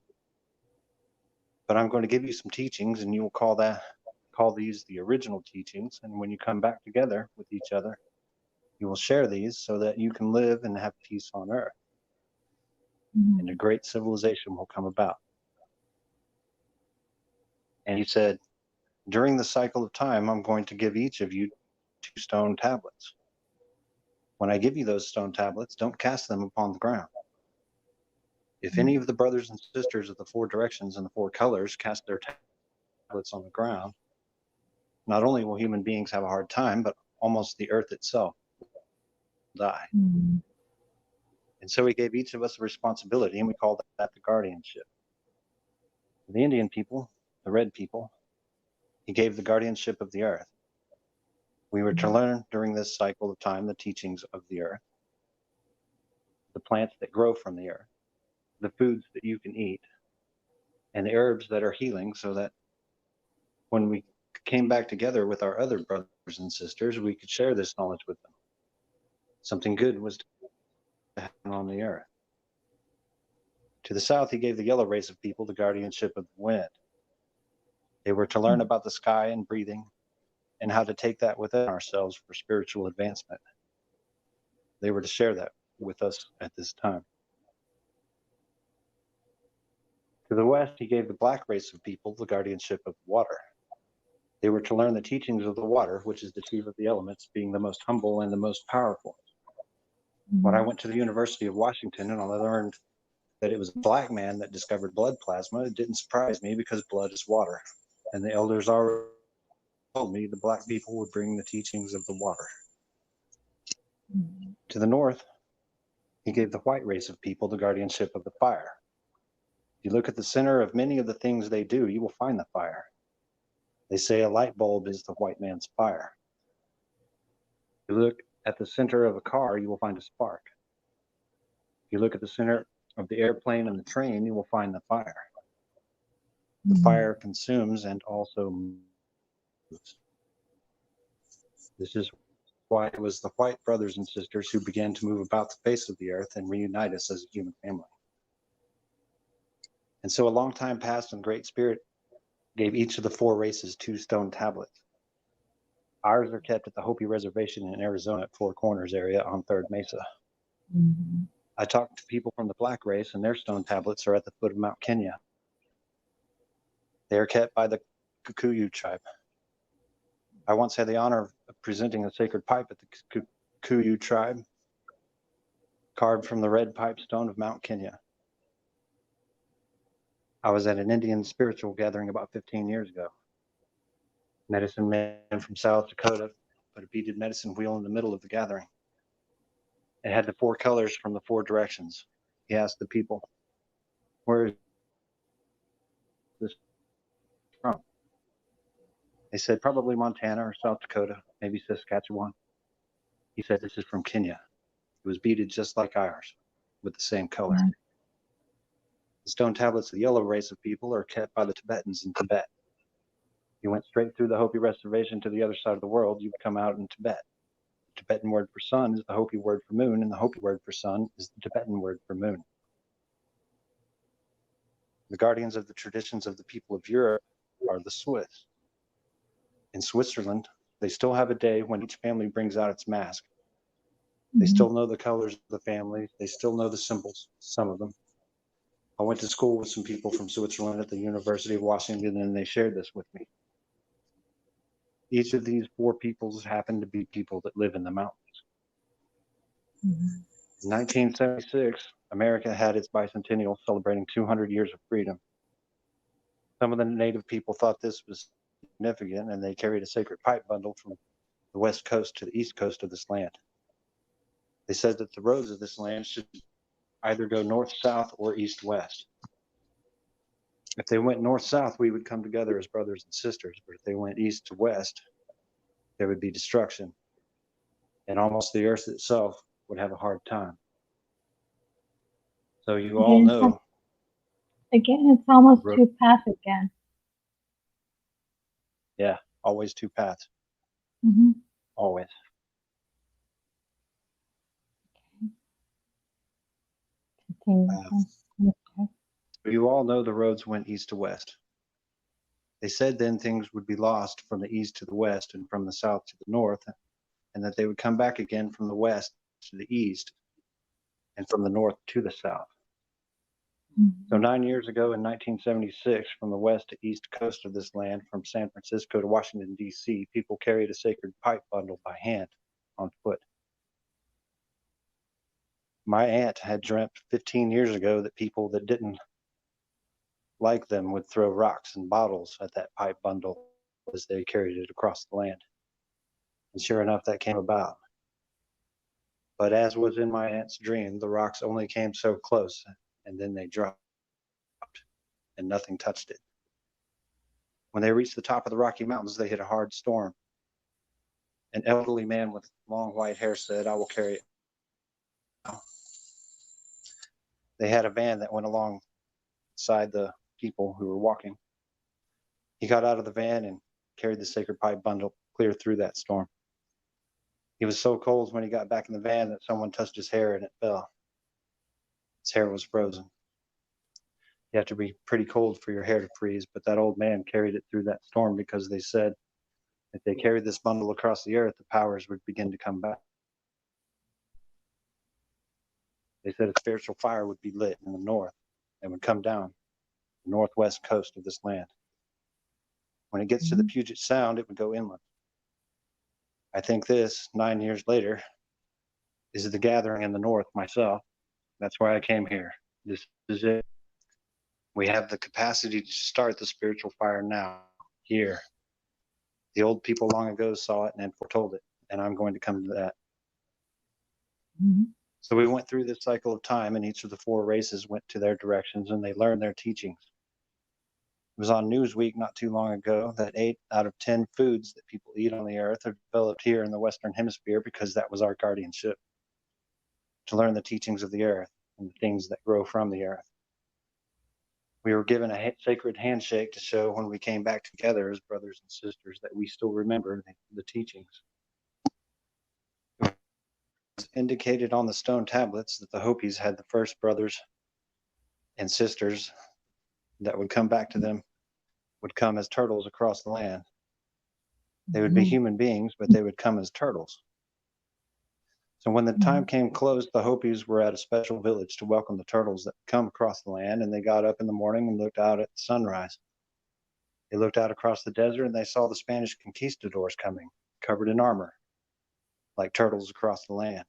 But I'm going to give you some teachings, and you will call these the original teachings. And when you come back together with each other, you will share these so that you can live and have peace on earth, and a Mm-hmm. great civilization will come about. And he said, during the cycle of time, I'm going to give each of you two stone tablets. When I give you those stone tablets, don't cast them upon the ground. If any of the brothers and sisters of the four directions and the four colors cast their tablets on the ground, not only will human beings have a hard time, but almost the earth itself will die. Mm-hmm. And so he gave each of us a responsibility, and we call that the guardianship. The Indian people, the red people, he gave the guardianship of the earth. We were to learn during this cycle of time the teachings of the earth, the plants that grow from the earth, the foods that you can eat, and the herbs that are healing, so that when we came back together with our other brothers and sisters, we could share this knowledge with them. Something good was to happen on the earth. To the south, he gave the yellow race of people the guardianship of the wind. They were to learn about the sky and breathing and how to take that within ourselves for spiritual advancement. They were to share that with us at this time. To the west, he gave the black race of people the guardianship of water. They were to learn the teachings of the water, which is the chief of the elements, being the most humble and the most powerful. When I went to the University of Washington and I learned that it was a black man that discovered blood plasma, it didn't surprise me because blood is water. And the elders already told me the black people would bring the teachings of the water. To the north, he gave the white race of people the guardianship of the fire. If you look at the center of many of the things they do, you will find the fire. They say a light bulb is the white man's fire. If you look at the center of a car, you will find a spark. If you look at the center of the airplane and the train, you will find the fire. The fire consumes and also moves. This is why it was the white brothers and sisters who began to move about the face of the earth and reunite us as a human family. And so a long time passed, and Great Spirit gave each of the four races 2 stone tablets. Ours are kept at the Hopi Reservation in Arizona at Four Corners area on Third Mesa. I talked to people from the black race, and their stone tablets are at the foot of Mount Kenya. They are kept by the Kikuyu tribe. I once had the honor of presenting a sacred pipe at the Kikuyu tribe, carved from the red pipestone of Mount Kenya. I was at an Indian spiritual gathering about 15 years ago. Medicine man from South Dakota put a beaded medicine wheel in the middle of the gathering. It had the 4 colors from the 4 directions. He asked the people, "Where is this from?" They said, "Probably Montana or South Dakota, maybe Saskatchewan." He said, "This is from Kenya." It was beaded just like ours, with the same color. The stone tablets of the yellow race of people are kept by the Tibetans in Tibet. You went straight through the Hopi reservation to the other side of the world, you would come out in Tibet. The Tibetan word for sun is the Hopi word for moon, and the Hopi word for sun is the Tibetan word for moon. The guardians of the traditions of the people of Europe are the Swiss. In Switzerland, they still have a day when each family brings out its mask. They still know the colors of the family. They still know the symbols, some of them. I went to school with some people from Switzerland at the University of Washington, and they shared this with me. Each of these 4 peoples happen to be people that live in the mountains. In 1976, America had its bicentennial celebrating 200 years of freedom. Some of the native people thought this was significant, and they carried a sacred pipe bundle from the west coast to the east coast of this land. They said that the roads of this land should either go north-south or east-west. If they went north-south, we would come together as brothers and sisters, but if they went east to west, there would be destruction, and almost the earth itself would have a hard time. So you all know. Again, it's almost 2 paths again. Yeah, always 2 paths. Always. You all know the roads went east to west. They said then things would be lost from the east to the west and from the south to the north, and that they would come back again from the west to the east and from the north to the south. So 9 years ago in 1976, from the west to east coast of this land, from San Francisco to Washington, D.C., people carried a sacred pipe bundle by hand on foot. My aunt had dreamt 15 years ago that people that didn't like them would throw rocks and bottles at that pipe bundle as they carried it across the land. And sure enough, that came about. But as was in my aunt's dream, the rocks only came so close, and then they dropped, and nothing touched it. When they reached the top of the Rocky Mountains, they hit a hard storm. An elderly man with long white hair said, "I will carry it." They had a van that went alongside the people who were walking. He got out of the van and carried the sacred pipe bundle clear through that storm. He was so cold when he got back in the van that someone touched his hair and it fell. His hair was frozen. You have to be pretty cold for your hair to freeze, but that old man carried it through that storm because they said if they carried this bundle across the earth, the powers would begin to come back. They said a spiritual fire would be lit in the north and would come down the northwest coast of this land. When it gets to the Puget Sound, it would go inland. I think this, 9 years later, is the gathering in the north myself. That's why I came here. This is it. We have the capacity to start the spiritual fire now, here. The old people long ago saw it and foretold it, and I'm going to come to that. Mm-hmm. So we went through this cycle of time, and each of the 4 races went to their directions, and they learned their teachings. It was on Newsweek not too long ago that 8 out of 10 foods that people eat on the earth are developed here in the Western Hemisphere because that was our guardianship, to learn the teachings of the earth and the things that grow from the earth. We were given a sacred handshake to show when we came back together as brothers and sisters that we still remember the teachings. It was indicated on the stone tablets that the Hopis had the first brothers and sisters that would come back to them would come as turtles across the land. They would be human beings, but they would come as turtles. So when the time came close, the Hopis were at a special village to welcome the turtles that would come across the land, and they got up in the morning and looked out at the sunrise. They looked out across the desert and they saw the Spanish conquistadors coming, covered in armor, like turtles across the land.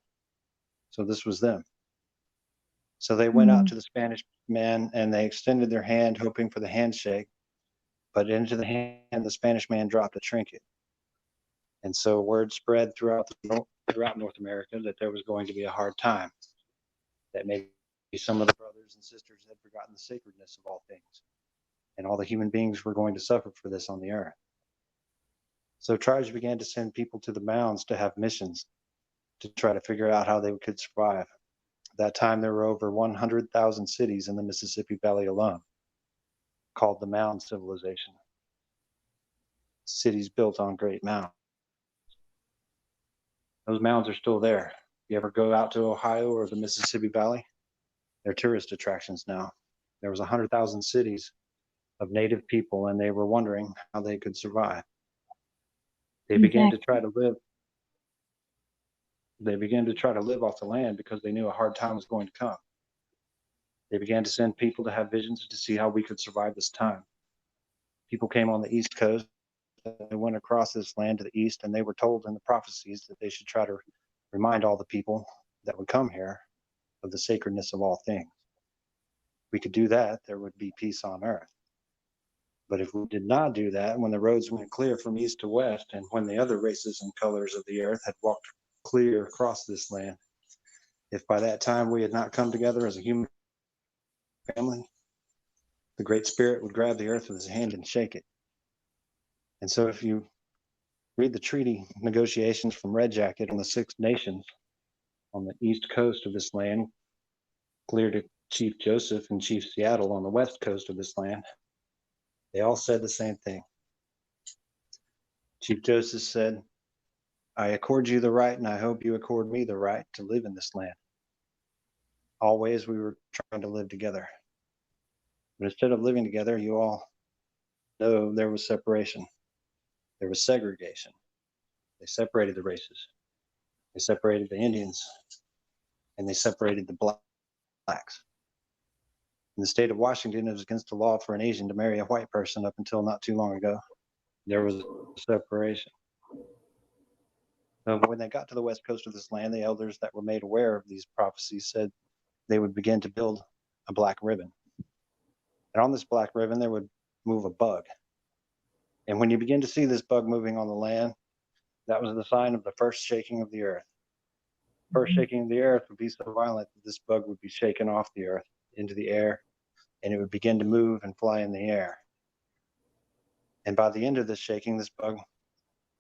So this was them. So they went out to the Spanish man and they extended their hand, hoping for the handshake. But into the hand, the Spanish man dropped a trinket. And so word spread throughout North America that there was going to be a hard time, that maybe some of the brothers and sisters had forgotten the sacredness of all things, and all the human beings were going to suffer for this on the earth. So tribes began to send people to the mounds to have missions to try to figure out how they could survive. At that time, there were over 100,000 cities in the Mississippi Valley alone, called the Mound Civilization. Cities built on great mounds. Those mounds are still there. If you ever go out to Ohio or the Mississippi Valley, they're tourist attractions now. There was 100,000 cities of native people, and they were wondering how they could survive. They began to try to live. They began to try to live off the land because they knew a hard time was going to come. They began to send people to have visions to see how we could survive this time. People came on the East Coast. They went across this land to the east, and they were told in the prophecies that they should try to remind all the people that would come here of the sacredness of all things. If we could do that, there would be peace on earth. But if we did not do that, when the roads went clear from east to west, and when the other races and colors of the earth had walked clear across this land, if by that time we had not come together as a human family, the Great Spirit would grab the earth with his hand and shake it. And so if you read the treaty negotiations from Red Jacket on the Six Nations on the east coast of this land, clear to Chief Joseph and Chief Seattle on the west coast of this land, they all said the same thing. Chief Joseph said, I accord you the right, and I hope you accord me the right to live in this land. Always we were trying to live together. But instead of living together, you all know there was separation. There was segregation. They separated the races. They separated the Indians, and they separated the blacks. In the state of Washington, it was against the law for an Asian to marry a white person up until not too long ago. There was separation. So when they got to the west coast of this land, the elders that were made aware of these prophecies said they would begin to build a black ribbon. And on this black ribbon, they would move a bug. And when you begin to see this bug moving on the land, that was the sign of the first shaking of the earth. First shaking of the earth would be so violent that this bug would be shaken off the earth into the air, and it would begin to move and fly in the air. And by the end of this shaking, this bug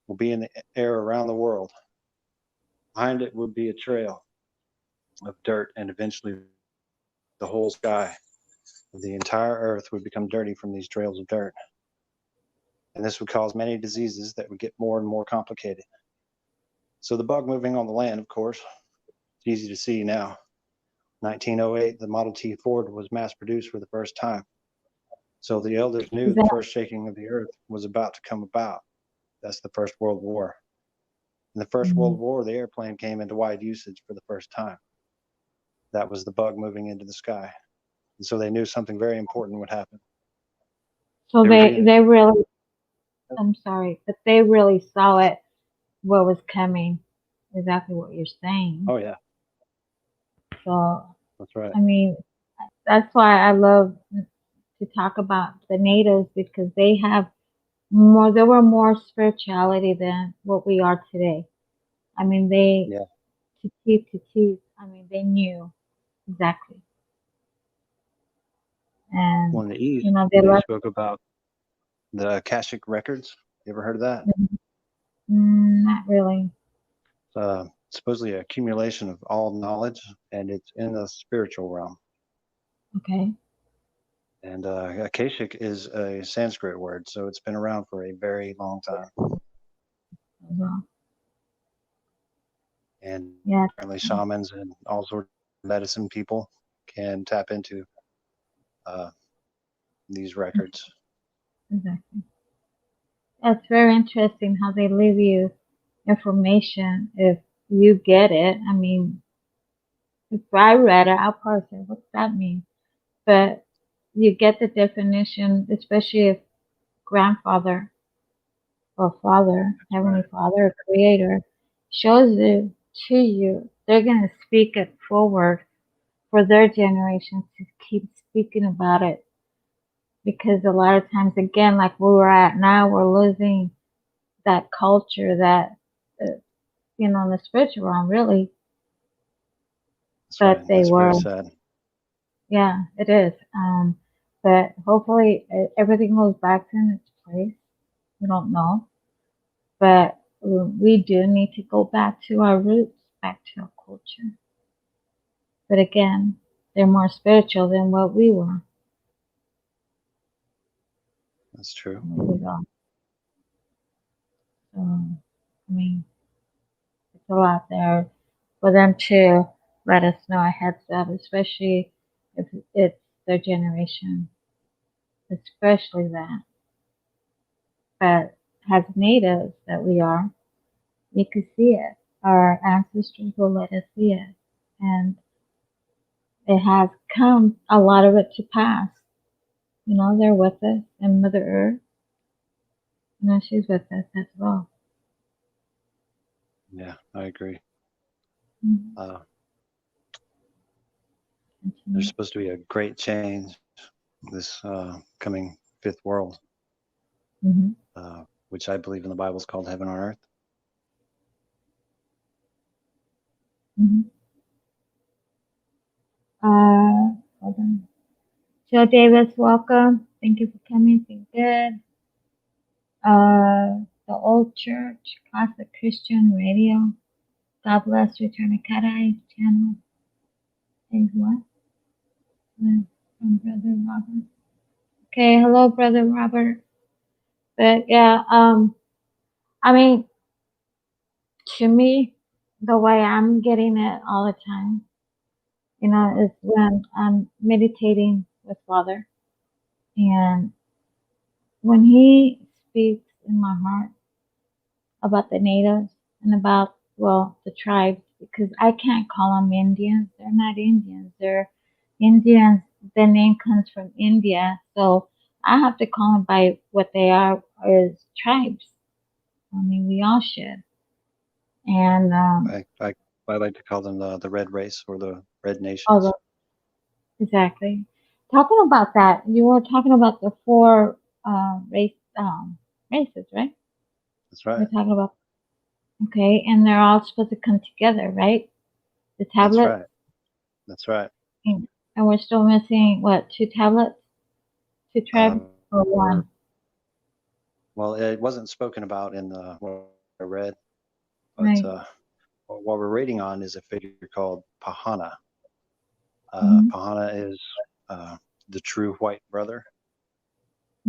will be in the air around the world. Behind it would be a trail of dirt, and eventually the whole sky of the entire earth would become dirty from these trails of dirt. And this would cause many diseases that would get more and more complicated. So the bug moving on the land, of course, it's easy to see now. 1908, the Model T Ford was mass produced for the first time. So the elders knew the first shaking of the earth was about to come about. That's the First World War. In the First World War, the airplane came into wide usage for the first time. That was the bug moving into the sky. And so they knew something very important would happen. So they really I'm sorry, but they really saw it, what was coming, exactly what you're saying. Oh yeah, So, that's right. I mean, that's why I love to talk about the natives because they were more spirituality than what we are today. I mean, Yeah. to teeth, I mean, they knew exactly. Well, And, in the East, they they left, spoke about the Akashic records. You ever heard of that? not really. It's supposedly an accumulation of all knowledge, and it's in the spiritual realm. Okay. And Akashic is a Sanskrit word, so it's been around for a very long time. Well, And yeah, apparently, shamans and all sorts of medicine people can tap into uh, these records. exactly. It's very interesting how they leave you information if you get it. I mean, if I read it, I'll probably say, what's that mean? But you get the definition, especially if grandfather or Father, Right. Heavenly Father, or Creator, shows it to you, they're going to speak it forward for their generations to keep speaking about it. Because a lot of times, again, like where we're at now, we're losing that culture that, uh, in the spiritual realm, really, That's but right. they That's were, very sad. yeah, it is. But hopefully everything goes back to its place. We don't know. But we do need to go back to our roots, back to our culture. But again, they're more spiritual than what we were. That's true. We are. So, I mean, it's a lot there for them to let us know a heads up, especially if it's their generation, especially that. But as natives that we are, we could see it. Our ancestors will let us see it. And it has come, a lot of it, to pass. They're with us, and Mother Earth, she's with us as well. Yeah, I agree. Mhm. Uh, there's Continue. supposed to be a great change this coming fifth world, Mhm. which I believe in the Bible is called heaven on earth. Mhm. Hold on. Joe Davis, welcome. Thank you for coming. Thank good. The Old Church, Classic Christian Radio. God bless Return of Kadai channel. Thanks what? From Brother Robert. Okay, hello, Brother Robert. But yeah, I mean, to me, the way I'm getting it all the time, is when I'm meditating with Father. And when He speaks in my heart about the natives and about, well, the tribes, because I can't call them Indians. They're not Indians. They're Indians. The name comes from India. So I have to call them by what they are, is tribes. I mean, we all should. And, I like to call them the red race or the red nations. although, exactly. Talking about that, you were talking about the four races, right? That's We're right. talking about, okay, and they're all supposed to come together, right? The That's tablets, right. That's right. and we're still missing what, two tablets, two tribes, Um, or one, well, it wasn't spoken about in the what I read, but right? what we're reading on is a figure called Pahana. Mm-hmm. Pahana is uh, the true white brother.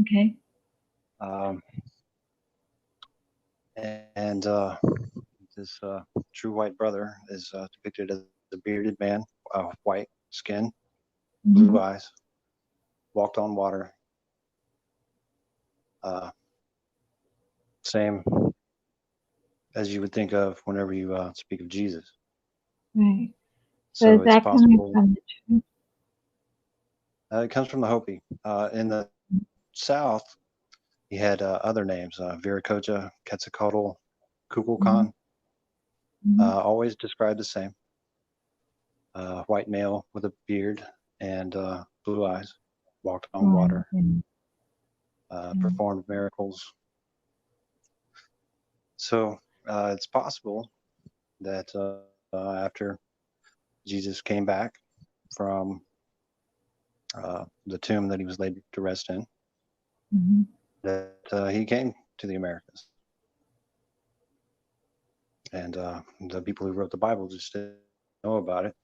Okay. Um, and this true white brother is depicted as a bearded man, white skin, Mm-hmm. blue eyes, walked on water. Uh, Same as you would think of whenever you speak of Jesus. Right. So So is it's that coming possible. from the truth? It comes from the Hopi. In the South, He had other names: Viracocha, Quetzalcoatl, Mhm. Kukulkan. Mhm. Always described the same: white male with a beard and blue eyes, walked on Right. water, Yeah. Yeah. performed miracles. So it's possible that after Jesus came back from the tomb that he was laid to rest in, Mhm. that he came to the Americas. And the people who wrote the Bible just didn't know about it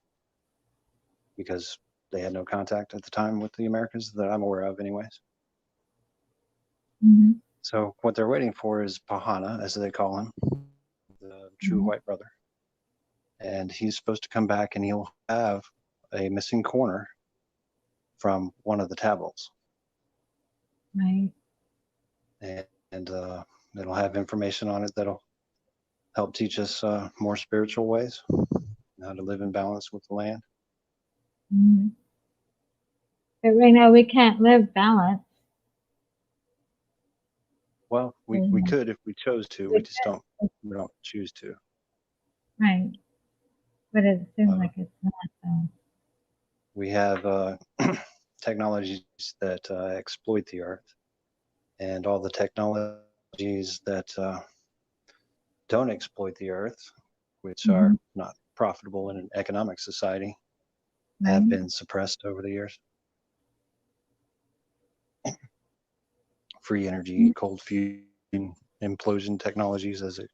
because they had no contact at the time with the Americas that I'm aware of, anyways. Mhm. So what they're waiting for is Pahana, as they call him, the true Mhm. white brother. And he's supposed to come back and he'll have a missing corner from one of the tablets. Right. And it'll have information on it that'll help teach us more spiritual ways, how to live in balance with the land. Mhm. But right now we can't live balanced. Well, we Mhm. could if we chose to. We We just don't choose to. Right. But it seems Uh, like it's not though. we have technologies that exploit the earth, and all the technologies that don't exploit the earth, which are Mhm. not profitable in an economic society, have Right. been suppressed over the years. Free energy, Mhm. cold fusion, implosion technologies as it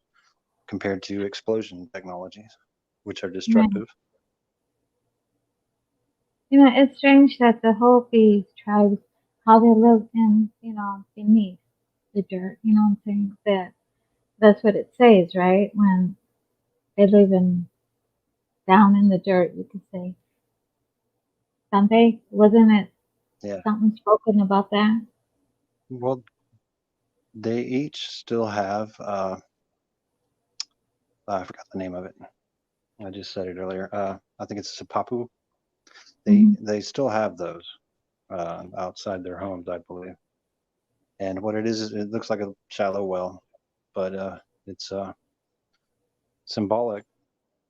compared to explosion technologies, which are Right. destructive. It's strange that the Hopi tribes, how they live in, beneath the dirt. You know what I'm saying? That's what it says, right? When they live in down in the dirt, you could say. Don't they? Wasn't it Yeah. something spoken about that? Well, they each still have, I forgot the name of it. I just said it earlier. I think it's Sapapu. They Hmm. they still have those outside their homes, I believe. And what it is, it looks like a shallow well, but it's symbolic,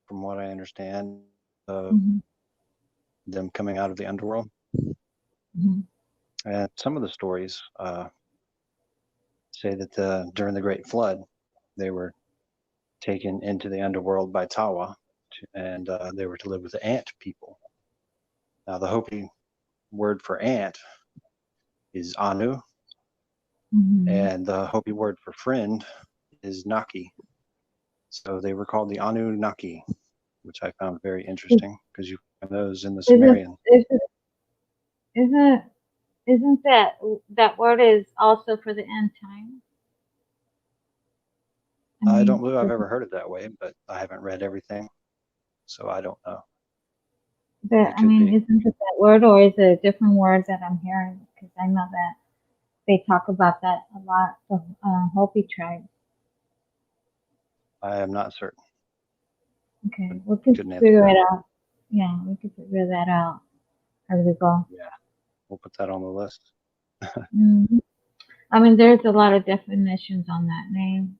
from what I understand, of Hmm. them coming out of the underworld. Hmm. And some of the stories say that during the Great Flood, they were taken into the underworld by Tawa, and they were to live with the ant people. Now, the Hopi word for ant is Anu, Hmm. and the Hopi word for friend is Naki. So they were called the Anunnaki, which I found very interesting because you find those in the Isn't Sumerian. isn't isn't isn't that word is also for the end time? I I don't mean, believe I've ever heard it that way, but I haven't read everything, so I don't know. It could be. isn't it that word, or is it a different word that I'm hearing? Because I know that they talk about that a lot. The Hopi tribe. I am not certain, but Okay, we can couldn't answer figure that. it out. Yeah, we can figure that out as we go. Yeah, we'll put that on the list. Hmm. I mean, there's a lot of definitions on that name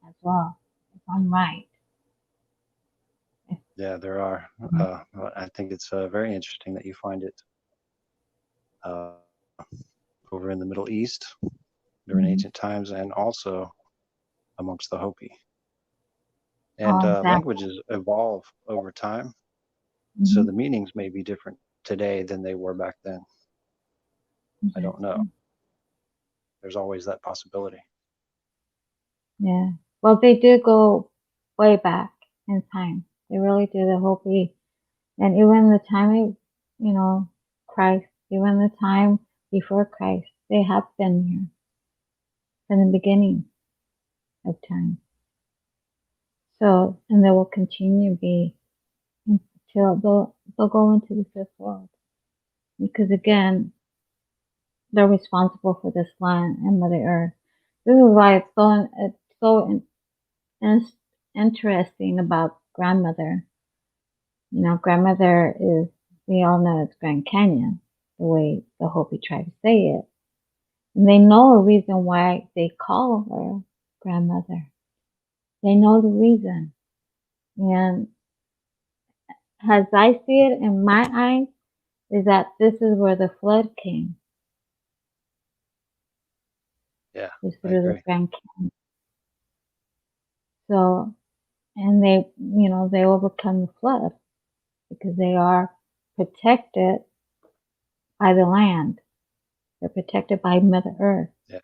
as well. If I'm right. Yeah, there are. I think it's very interesting that you find it uh, over in the Middle East during Mm-hmm. ancient times and also amongst the Hopi. And Oh, exactly. languages evolve over time, so Mm-hmm. the meanings may be different today than they were back then. I don't know. Exactly. There's always that possibility. Yeah. Well, they do go way back in time. They really do. The Hopi, and even the time of, Christ, even the time before Christ, they have been here from the beginning of time. So, and they will continue to be until they'll go into the fifth world. Because again, they're responsible for this land and Mother Earth. This is why it's so interesting about grandmother. Grandmother is, we all know it's Grand Canyon, the way the Hopi tribes say it. And they know a reason why they call her grandmother. They know the reason. And as I see it in my eyes, is that this is where the flood came, Yeah, is I through the agree. Grand Canyon. So, and they, they overcome the flood because they are protected by the land. They're protected by Mother Earth. Yeah.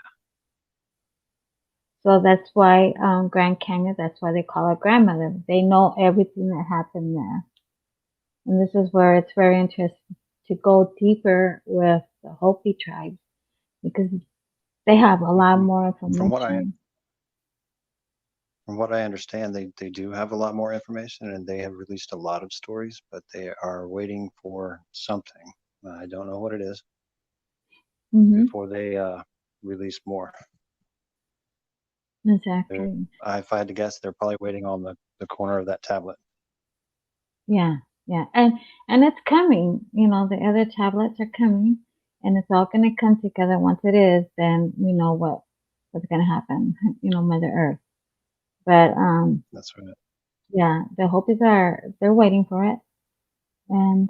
So that's why Grand Canyon, that's why they call her grandmother. They know everything that happened there. And this is where it's very interesting to go deeper with the Hopi tribes because they have a Well, lot more from what I information. from what I understand, they do have a lot more information, and they have released a lot of stories, but they are waiting for something. I don't know what it is Hmm. before they release more. They're, Exactly. if I had to guess, they're probably waiting on the corner of that tablet. Yeah, yeah. And it's coming. The other tablets are coming and it's all gonna come together. Once it is, then we know what's gonna happen, Mother Earth. But That's right. yeah, the Hopis they're waiting for it. And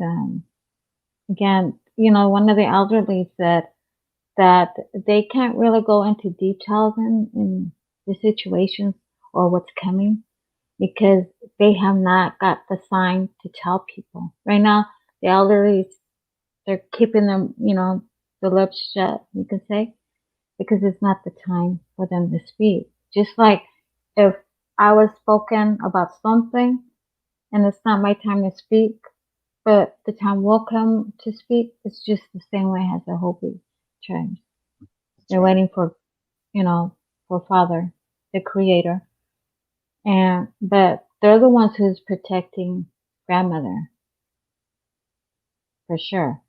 again, one of the elderly said that they can't really go into details in the situations or what's coming because they have not got the sign to tell people. Right now, the elderly, they're keeping them, the lips shut, you could say, because it's not the time for them to speak. Just like if I was spoken about something and it's not my time to speak, but the time will come to speak, it's just the same way as the Hopi tribes. That's They're right. waiting for Father, the Creator, and but they're the ones who's protecting grandmother for sure.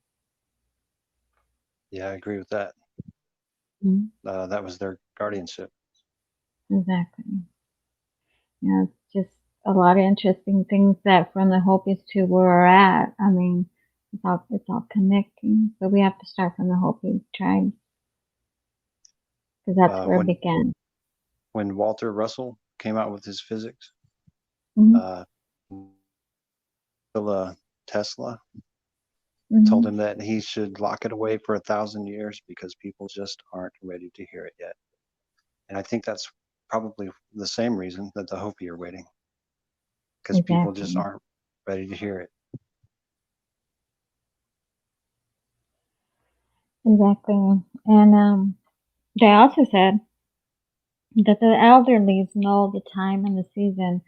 Yeah, I agree with that. Mhm. That was their guardianship. Exactly. It's just a lot of interesting things that from the Hopis to where we're at. I mean, it's all connecting. So we have to start from the Hopi tribe because that's Uh, where it when began. when Walter Russell came out with his physics, Hmm. uh, Nikola Tesla told Hmm. him that he should lock it away for 1,000 years because people just aren't ready to hear it yet. And I think that's probably the same reason that the Hopi are waiting because people just Exactly. aren't ready to hear it. Exactly. And they also said that the elderly know the time and the season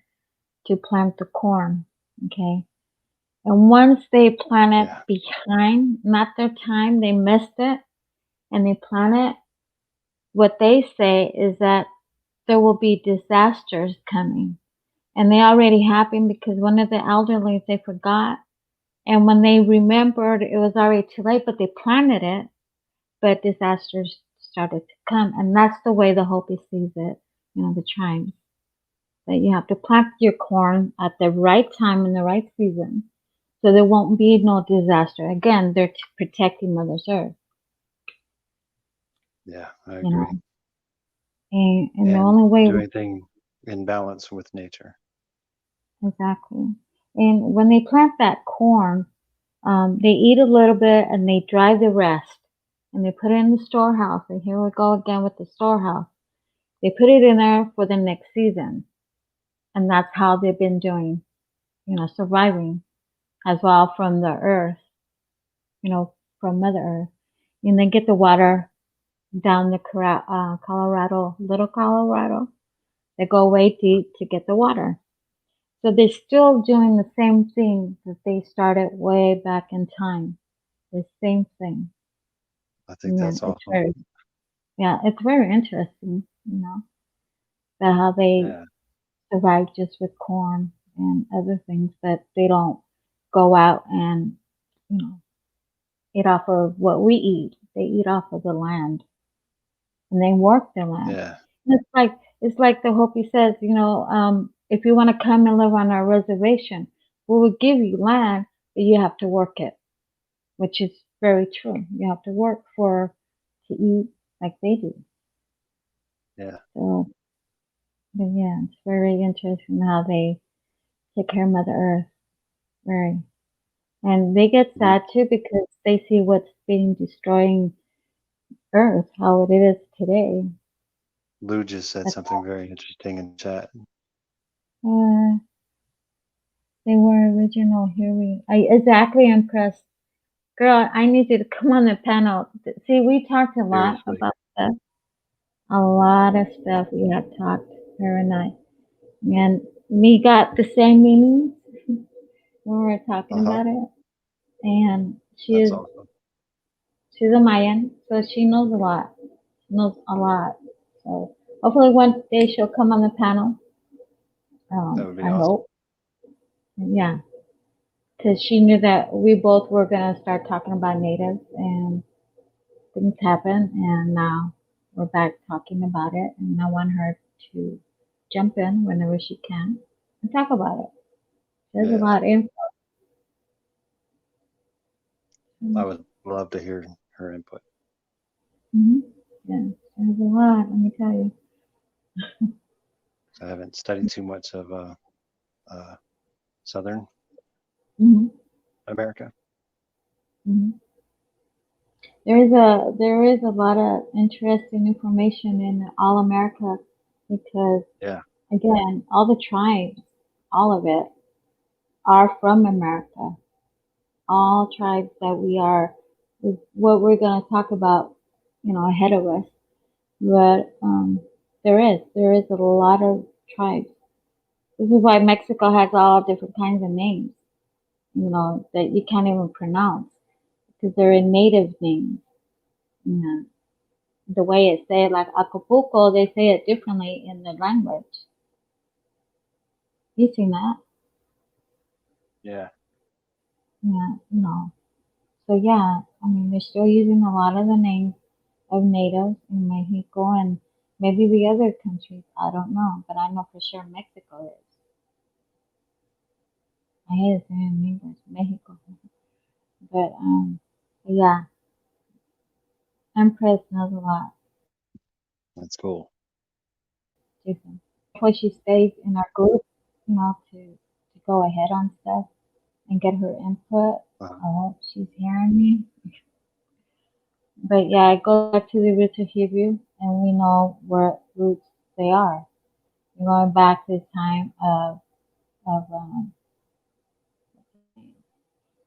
to plant the corn. Okay. And once they plant it Yeah, behind, not their time, they missed it, and they plant it, what they say is that there will be disasters coming. And they already happened because one of the elderly, they forgot. And when they remembered, it was already too late, but they planted it, but disasters started to come. And that's the way the Hopi sees it, the tribes. That you have to plant your corn at the right time in the right season so there won't be no disaster. Again, they're protecting Mother Earth, yeah, I you know, agree. and the And only way doing things in balance with nature. exactly. And when they plant that corn, they eat a little bit and they dry the rest, and they put it in the storehouse. And here we go again with the storehouse. They put it in there for the next season, and that's how they've been doing, surviving as well from the earth, you know, from Mother Earth. And they get the water down the Colorado, Little Colorado. They go way deep to get the water. So they're still doing the same thing that they started way back in time. The same thing. I think Yeah, that's awesome. it's very interesting, that how they Yeah, survive just with corn and other things, but they don't go out and, you know, eat off of what we eat. They eat off of the land and they work the land. yeah, And it's like the Hopi says, if you want to come and live on our reservation, we will give you land, but you have to work it, which is very true. You have to work for to eat like they do. Yeah. So, but yeah, it's very interesting how they take care of Mother Earth. Very. And they get Lu- sad too because they see what's being destroying Earth, how it is today. Lou just said But, something very interesting in chat. uh, they were original. Here we. I exactly impressed. Girl, I need you to come on the panel. See, we talked a lot Seriously. about stuff. A lot of stuff we have talked, her and I. And we got the same meanings when we were talking Uh-huh. about it. And That's awesome. she's a Mayan, so she knows a lot. She knows a lot. So hopefully one day she'll come on the panel. That would be I awesome. hope. Yeah, because she knew that we both were gonna start talking about natives, and things happened, and now we're back talking about it. And I want her to jump in whenever she can and talk about it. There's a Yeah. lot of info. I would love to hear her input. Mm-hmm. Yeah, there's a lot. Let me tell you. I haven't studied too much of Southern Mm-hmm. America. Mm-hmm. There is a lot of interesting information in All America because Yeah. again, all the tribes, all of it, are from America. All tribes that we are is what we're going to talk about, ahead of us. But there is a lot of tribes. This is why Mexico has all different kinds of names, that you can't even pronounce because they're in native names. You know, the way it's said, like Acapulco, they say it differently in the language. You seen that? Yeah. Yeah, So yeah, I mean, they're still using a lot of the names of natives in Mexico and maybe the other countries. I don't know, but I know for sure Mexico is. I hate to say it in English, Mexico. But yeah, Empress knows a lot. That's cool. Different. Hopefully she stays in our group, to go ahead on stuff and get her input. Uh-huh. I hope she's hearing me. But yeah, it goes back to the roots of Hebrew, and we know what roots they are. We're going back to the time of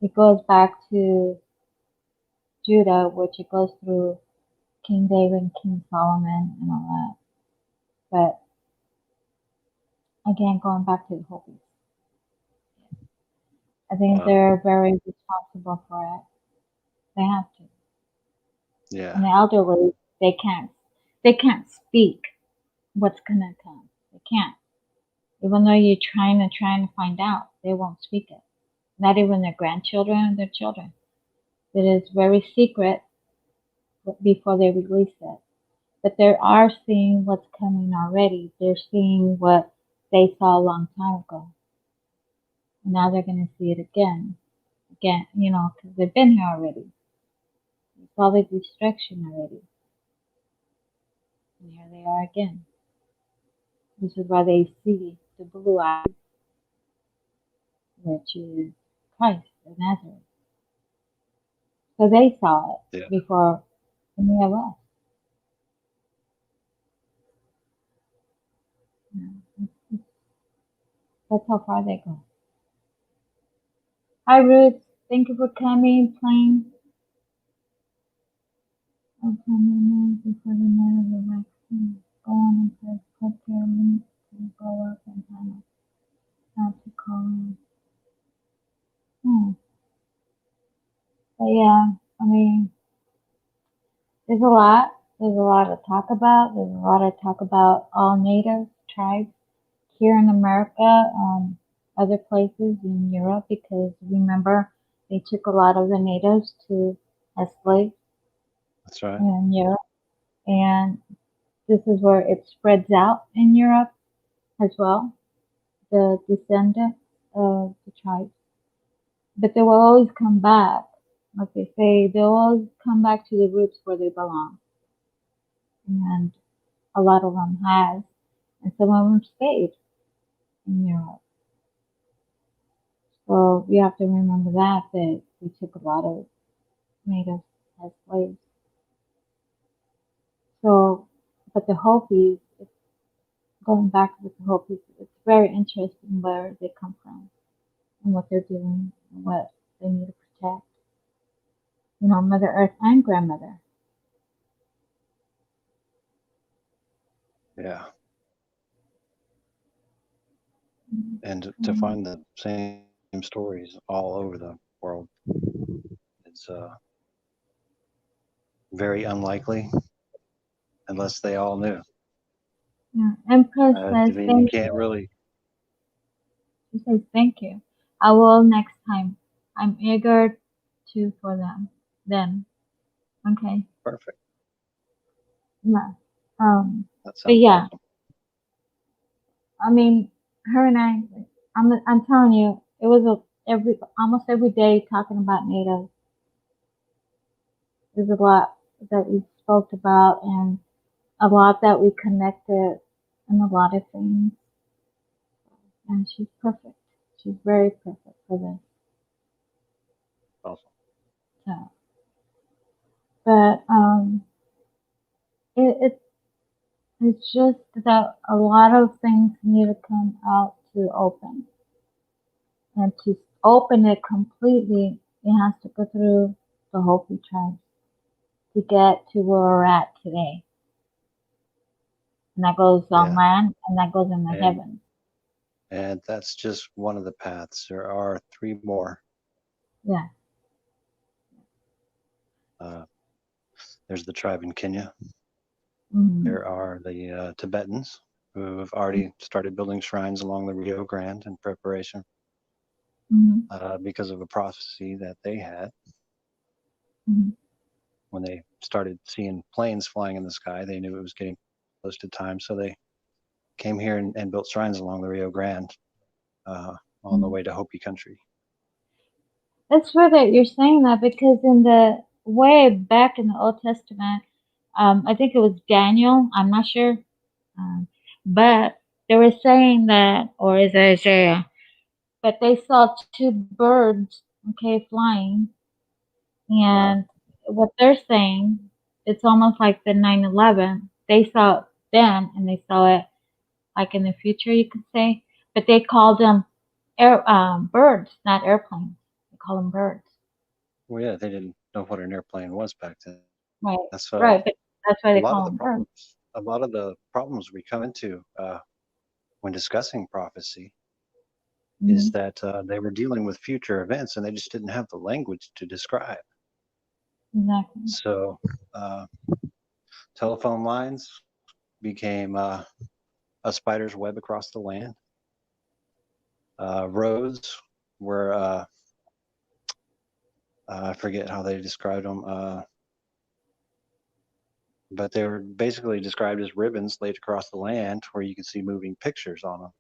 it goes back to Judah, which it goes through King David and King Solomon and all that. But again, going back to the Hopis, I think Wow. they're very responsible for it. They have to. Yeah. And the elderly, they can't speak what's gonna come. They can't. Even though you're trying to find out, they won't speak it. Not even their grandchildren or their children. It is very secret before they release it. But they are seeing what's coming already. They're seeing what they saw a long time ago. And now they're going to see it again. Again, because they've been here already. They saw the destruction already. And here they are again. This is why they see the blue eye, which is Christ of Nazareth. So they saw it Yeah. before any of us. That's how far they go. Hi, Ruth. Thank you for coming, playing. I'm coming in before the night of the vaccine. Go on and put your link to go up and have to call in. But yeah, I mean, there's a lot. There's a lot to talk about. There's a lot to talk about all native tribes here in America, other places in Europe, because remember, they took a lot of the natives to as slaves That's right. in Europe. And this is where it spreads out in Europe as well, the descendants of the tribes. But they will always come back. Like they say, they'll always come back to the roots where they belong. and a lot of them has, and some of them stayed in Europe. So we have to remember that we took a lot of natives as slaves. So, but the Hopis, going back with the Hopis, it's very interesting where they come from and what they're doing and what they need to protect. You know, Mother Earth and grandmother. Yeah. And to Mm, find the same stories all over the world is very unlikely unless they all knew. yeah. Empress I says mean, you thank can't you. really. She says thank you. I will next time. I'm eager to for them. Then. Okay. Perfect. Yeah. Um. That But sounds yeah, awesome. I mean, her and I. I'm telling you, it was almost every day talking about NATO. There's a lot that we spoke about and a lot that we connected and a lot of things. And she's perfect. She's very perfect for this. Awesome. So, but it it's just that a lot of things need to come out to open, and to open it completely, it has to go through the Hopi tribe to get to where we're at today. And that goes on Yeah. land and that goes in the And heavens. that's just one of the paths. There are three more. Yeah. Uh, there's the tribe in Kenya. Mm-hmm. There are the Tibetans who have already started building shrines along the Rio Grande in preparation Mm-hmm. because of a prophecy that they had Mm-hmm. when they started seeing planes flying in the sky. They knew it was getting close to time, so they came here and built shrines along the Rio Grande uh, on the Mm-hmm. way to Hopi country. That's weird that you're saying that because in the way back in the Old Testament, I think it was Daniel. I'm not sure, um, but they were saying that, or is it Isaiah? But they saw two birds, okay, flying, Uh, and what they're saying, it's almost like the 9/11. They saw it then, and they saw it like in the future, you could say. But they called them birds, not airplanes. They call them birds. well, yeah, they didn't know what an airplane was back then. Right, That's right. But that's why a they lot of call the them birds. problems. A lot of the problems we come into when discussing prophecy is Hmm. that they were dealing with future events and they just didn't have the language to describe. Exactly. So uh, telephone lines became a spider's web across the land. Roads were, I forget how they described them, but they were basically described as ribbons laid across the land where you could see moving pictures on them.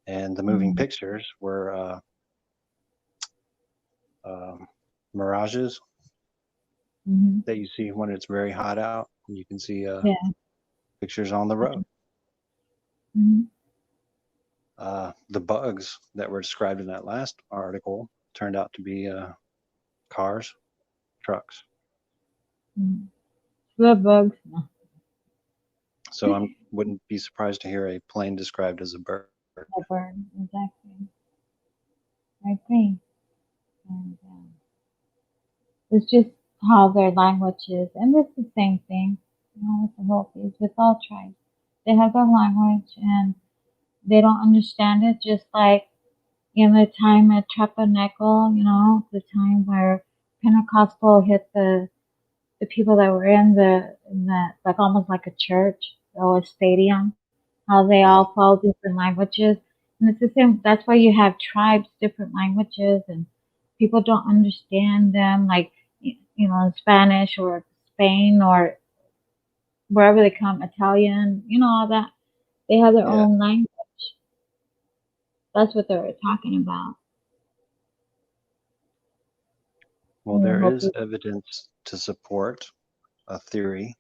And the moving Hmm. pictures were um, mirages Hmm. that you see when it's very hot out. You can see Yeah. pictures on the road. Hmm. The bugs that were described in that last article turned out to be cars, trucks. Hmm. The bugs. No. So I wouldn't be surprised to hear a plane described as a bird. The bird. Exactly. I agree. And it's just how their language is, and it's the same thing. You know, with the Hopis, with all tribes, they have their language, and they don't understand it. Just like in the time at Trapaneco, you know, the time where Pentecostal hit the people that were in that like almost like a church or a stadium, how they Uh, all follow different languages. And it's the same. That's why you have tribes, different languages, and people don't understand them. Like you know, in Spanish or Spain or wherever they come, Italian, you know, all that. They have their yeah. own language. That's what they were talking about. Well, You know, there is Hopi. evidence to support a theory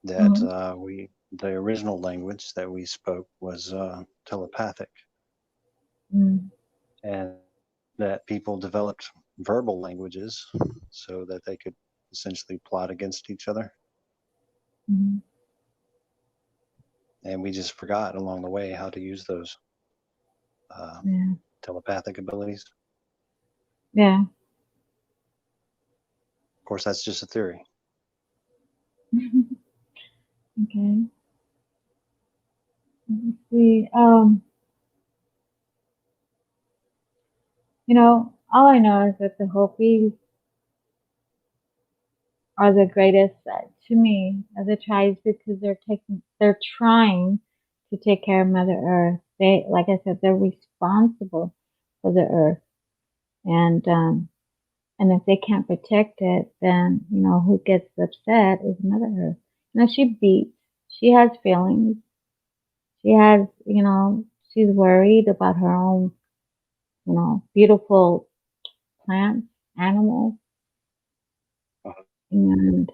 that Mm-hmm. the original language that we spoke was telepathic, Mm-hmm. and that people developed verbal languages so that they could essentially plot against each other. Mm-hmm. And we just forgot along the way how to use those uh, Yeah. telepathic abilities. Yeah. Of course, that's just a theory. Okay. Let's see. All I know is that the Hopis are the greatest to me of the tribes because they're trying to take care of Mother Earth. They, like I said, they're responsible for the Earth, and if they can't protect it, then who gets upset is Mother Earth. She beats. She has feelings. She has, she's worried about her own, beautiful plants, animals, Uh, and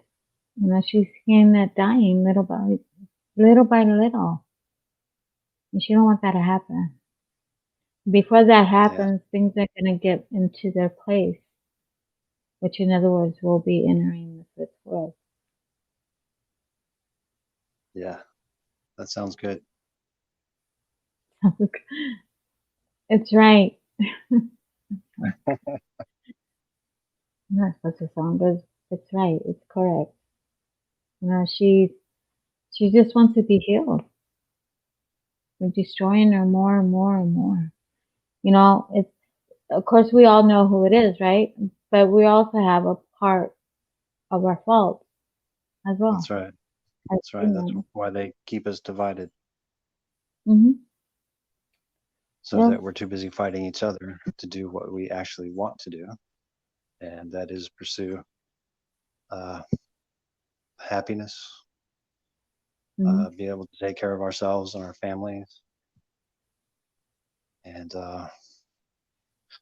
she's seeing that dying little by little, and she don't want that to happen. Before that yeah, happens, things are gonna get into their place, which in other words, will be entering the fifth world. yeah, that sounds good. It's right. I'm not supposed to sound good. It's right. It's correct. She just wants to be healed. We're destroying her more and more and more. It's of course we all know who it is, right? But we also have a part of our fault as That's well right. as That's right. That's humans. why they keep us divided, Mm-hmm. so Yes. that we're too busy fighting each other to do what we actually want to do, and that is pursue uh, happiness, Mm-hmm. be able to take care of ourselves and our families, and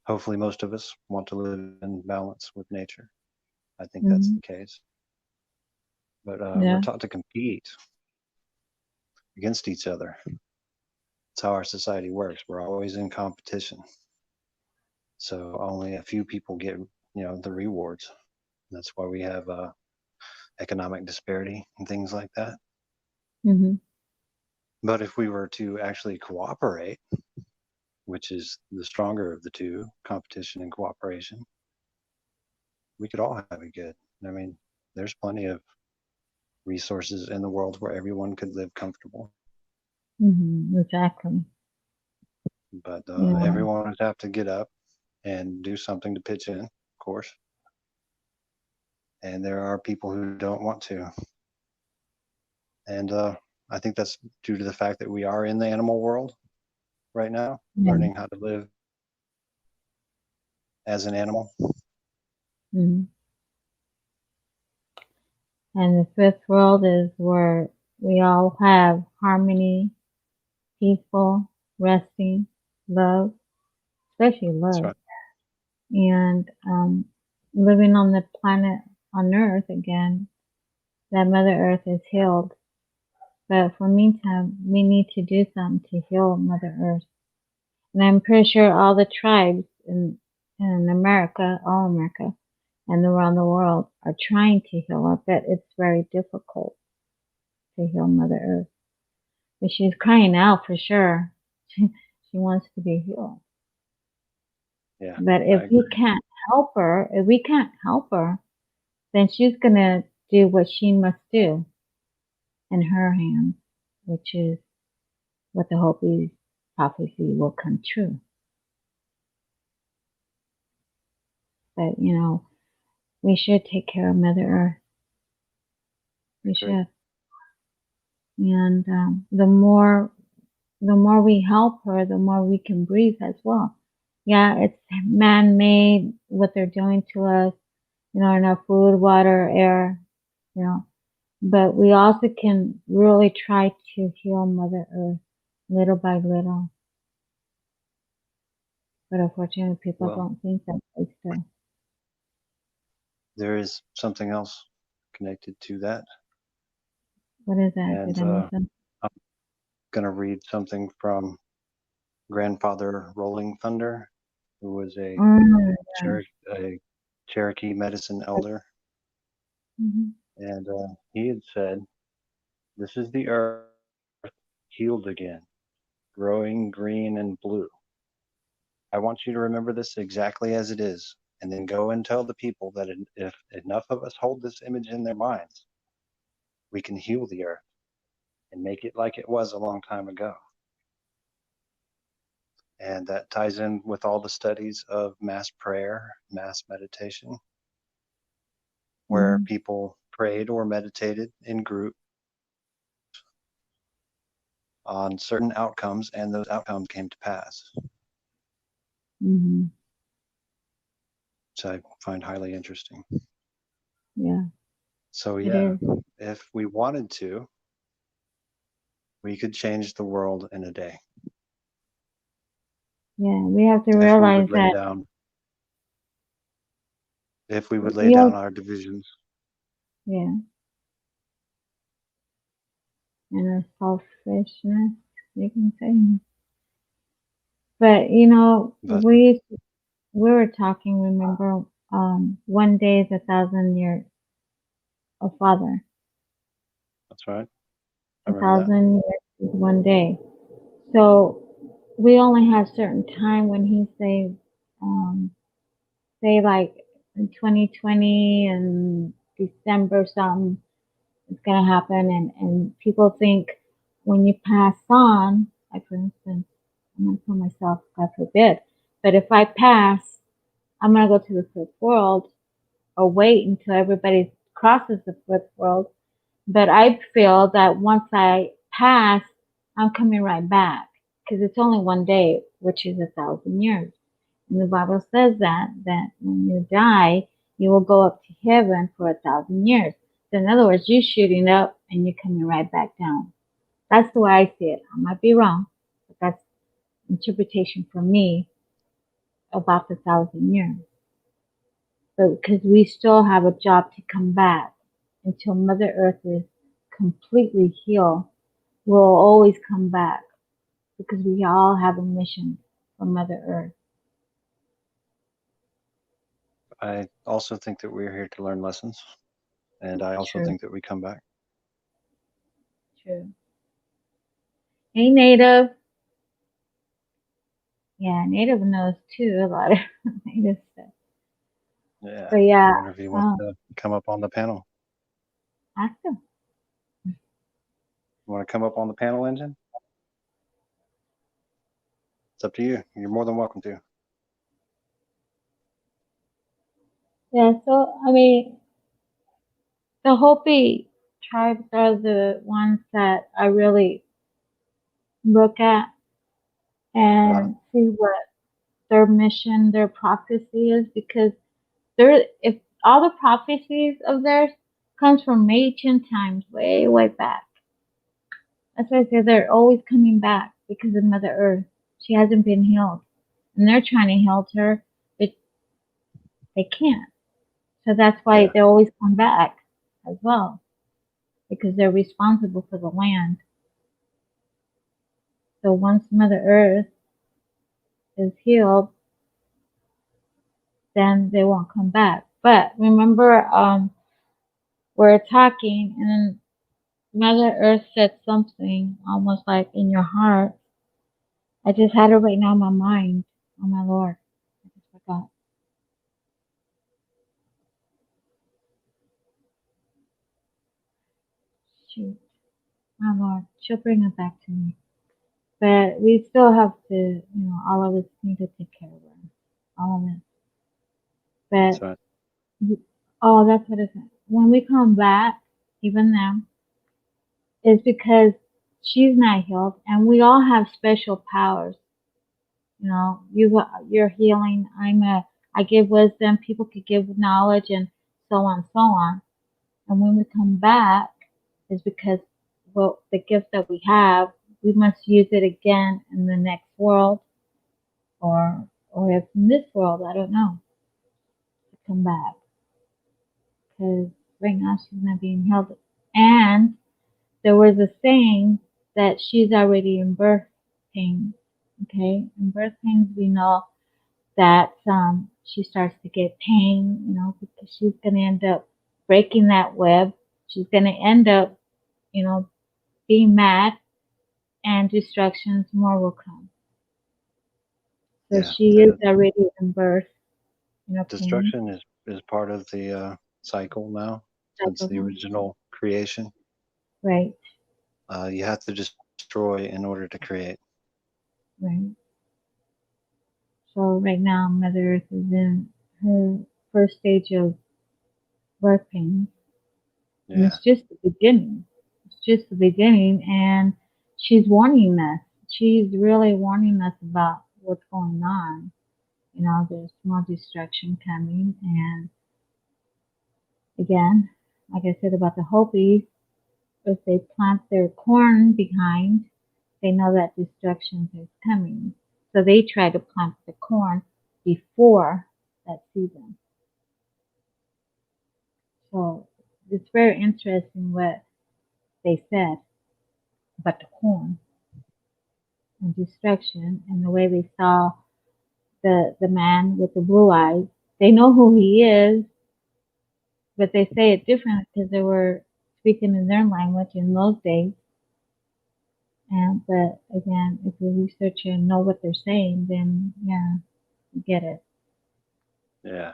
hopefully most of us want to live in balance with nature. I think that's Mm-hmm. the case. But we're Yeah. taught to compete against each other. That's how our society works. We're always in competition. So only a few people get, the rewards. That's why we have economic disparity and things like that. Mm-hmm. But if we were to actually cooperate, which is the stronger of the two, competition and cooperation, we could all have it good. I mean, there's plenty of resources in the world where everyone could live comfortable, Mm-hmm. Exactly. but Yeah. everyone would have to get up and do something to pitch in, of course. And there are people who don't want to. And I think that's due to the fact that we are in the animal world right now, Yeah. learning how to live as an animal. Mm-hmm. And the fifth world is where we all have harmony, peaceful, resting, love, especially That's love, right. and living on the planet on Earth again. That Mother Earth is healed, but for meantime, we need to do something to heal Mother Earth. And I'm pretty sure all the tribes in America, all America, and around the world are trying to heal her, but it's very difficult to heal Mother Earth. But she's crying out for sure. She wants to be healed. Yeah, But I agree. if we can't help her, then she's gonna do what she must do in her hands, which is what the Hopi prophecy will come true. But we should take care of Mother Earth. I We agree. should, and the more we help her, the more we can breathe as well. Yeah, it's man-made what they're doing to us, in our food, water, air, you know. But we also can really try to heal Mother Earth little by little. But unfortunately, people Well, don't think that way still. there is something else connected to that. What is that? And Did I miss them? I'm going to read something from Grandfather Rolling Thunder, who was Mm, A Cherokee medicine elder. mm-hmm, And he had said, "This is the earth healed again, growing green and blue. I want you to remember this exactly as it is, and then go and tell the people that if enough of us hold this image in their minds, we can heal the earth and make it like it was a long time ago." And that ties in with all the studies of mass prayer, mass meditation, where mm-hmm, people prayed or meditated in groups on certain outcomes, and those outcomes came to pass, mm-hmm. which I find highly interesting. Yeah, So, it yeah, is. if we wanted to, we could change the world in a day Yeah, we have to if we realize would lay that down if we would lay we down have, our divisions. yeah, and our selfishness, you can say. But But we were talking. Remember, 1 day is 1,000 years. A father, that's right. I a remember that. 1,000 years is 1 day. So we only have certain time when he um, say like in 2020 and December something it's gonna happen, and people think when you pass on, like for instance, I'm gonna put myself, God forbid, but if I pass, I'm gonna go to the fifth world or wait until everybody crosses the fifth world. But I feel that once I pass, I'm coming right back because it's only 1 day, which is 1,000 years. And the Bible says that when you die, you will go up to heaven for 1,000 years. So in other words, you're shooting up and you're coming right back down. That's the way I see it. I might be wrong, but that's interpretation for me about the 1,000 years. But because we still have a job to come back until Mother Earth is completely healed, we'll always come back because we all have a mission from Mother Earth. I also think that we're here to learn lessons, and I also True, think that we come back. true. Hey, Native. Yeah, Native knows too a lot of Native stuff. Yeah. So yeah, I wonder if he wants um, to come up on the panel. ask him. You want to come up on the panel, Engine? It's up to you. You're more than welcome to. Yeah, so I mean, the Hopi tribes are the ones that I really look at Uh-huh. and see what their mission, their prophecy is, because if all the prophecies of theirs comes from ancient times, way, way back. That's why I say they're always coming back because of Mother Earth. She hasn't been healed. And they're trying to heal her, but they can't. So that's why Yeah. they always come back as well, because they're responsible for the land. So once Mother Earth is healed, then they won't come back. But remember, we're talking, and then Mother Earth said something almost like in your heart. I just had it right now in my mind. Oh my Lord, I just forgot. Shoot, my Lord, she'll bring it back to me. But we still have to, all of us need to take care of her. All of us. That's But, right. oh, that's what it is. When we come back, even now, it's because she's not healed, and we all have special powers. You're healing. I give wisdom. People could give knowledge, and so on, so on. And when we come back, is because, well, the gift that we have, we must use it again in the next world, or if in this world, I don't know, to come back. Because right now she's not being healed. And there was a saying that she's already in birth pains. Okay, in birth pains, we know that she starts to get pain, because she's going to end up breaking that web. She's going to end up, you know, being mad, and destructions more will come. So Yeah, she is already in birth, pain destruction is part of the cycle now since the cycle. original creation. Right, You have to destroy in order to create. right. So right now, Mother Earth is in her first stage of birth pain, and Yeah, it's just the beginning. It's just the beginning, and she's warning us. She's really warning us about what's going on. There's more destruction coming, and again, like I said about the Hopis, if they plant their corn behind, they know that destruction is coming. So they try to plant the corn before that season. So it's very interesting what they said about the corn and destruction, and the way they saw the man with the blue eyes. They know who he is, but they say it different because they were speaking in their language in those days. And but again, if you research it and know what they're saying, then yeah, you get it. yeah.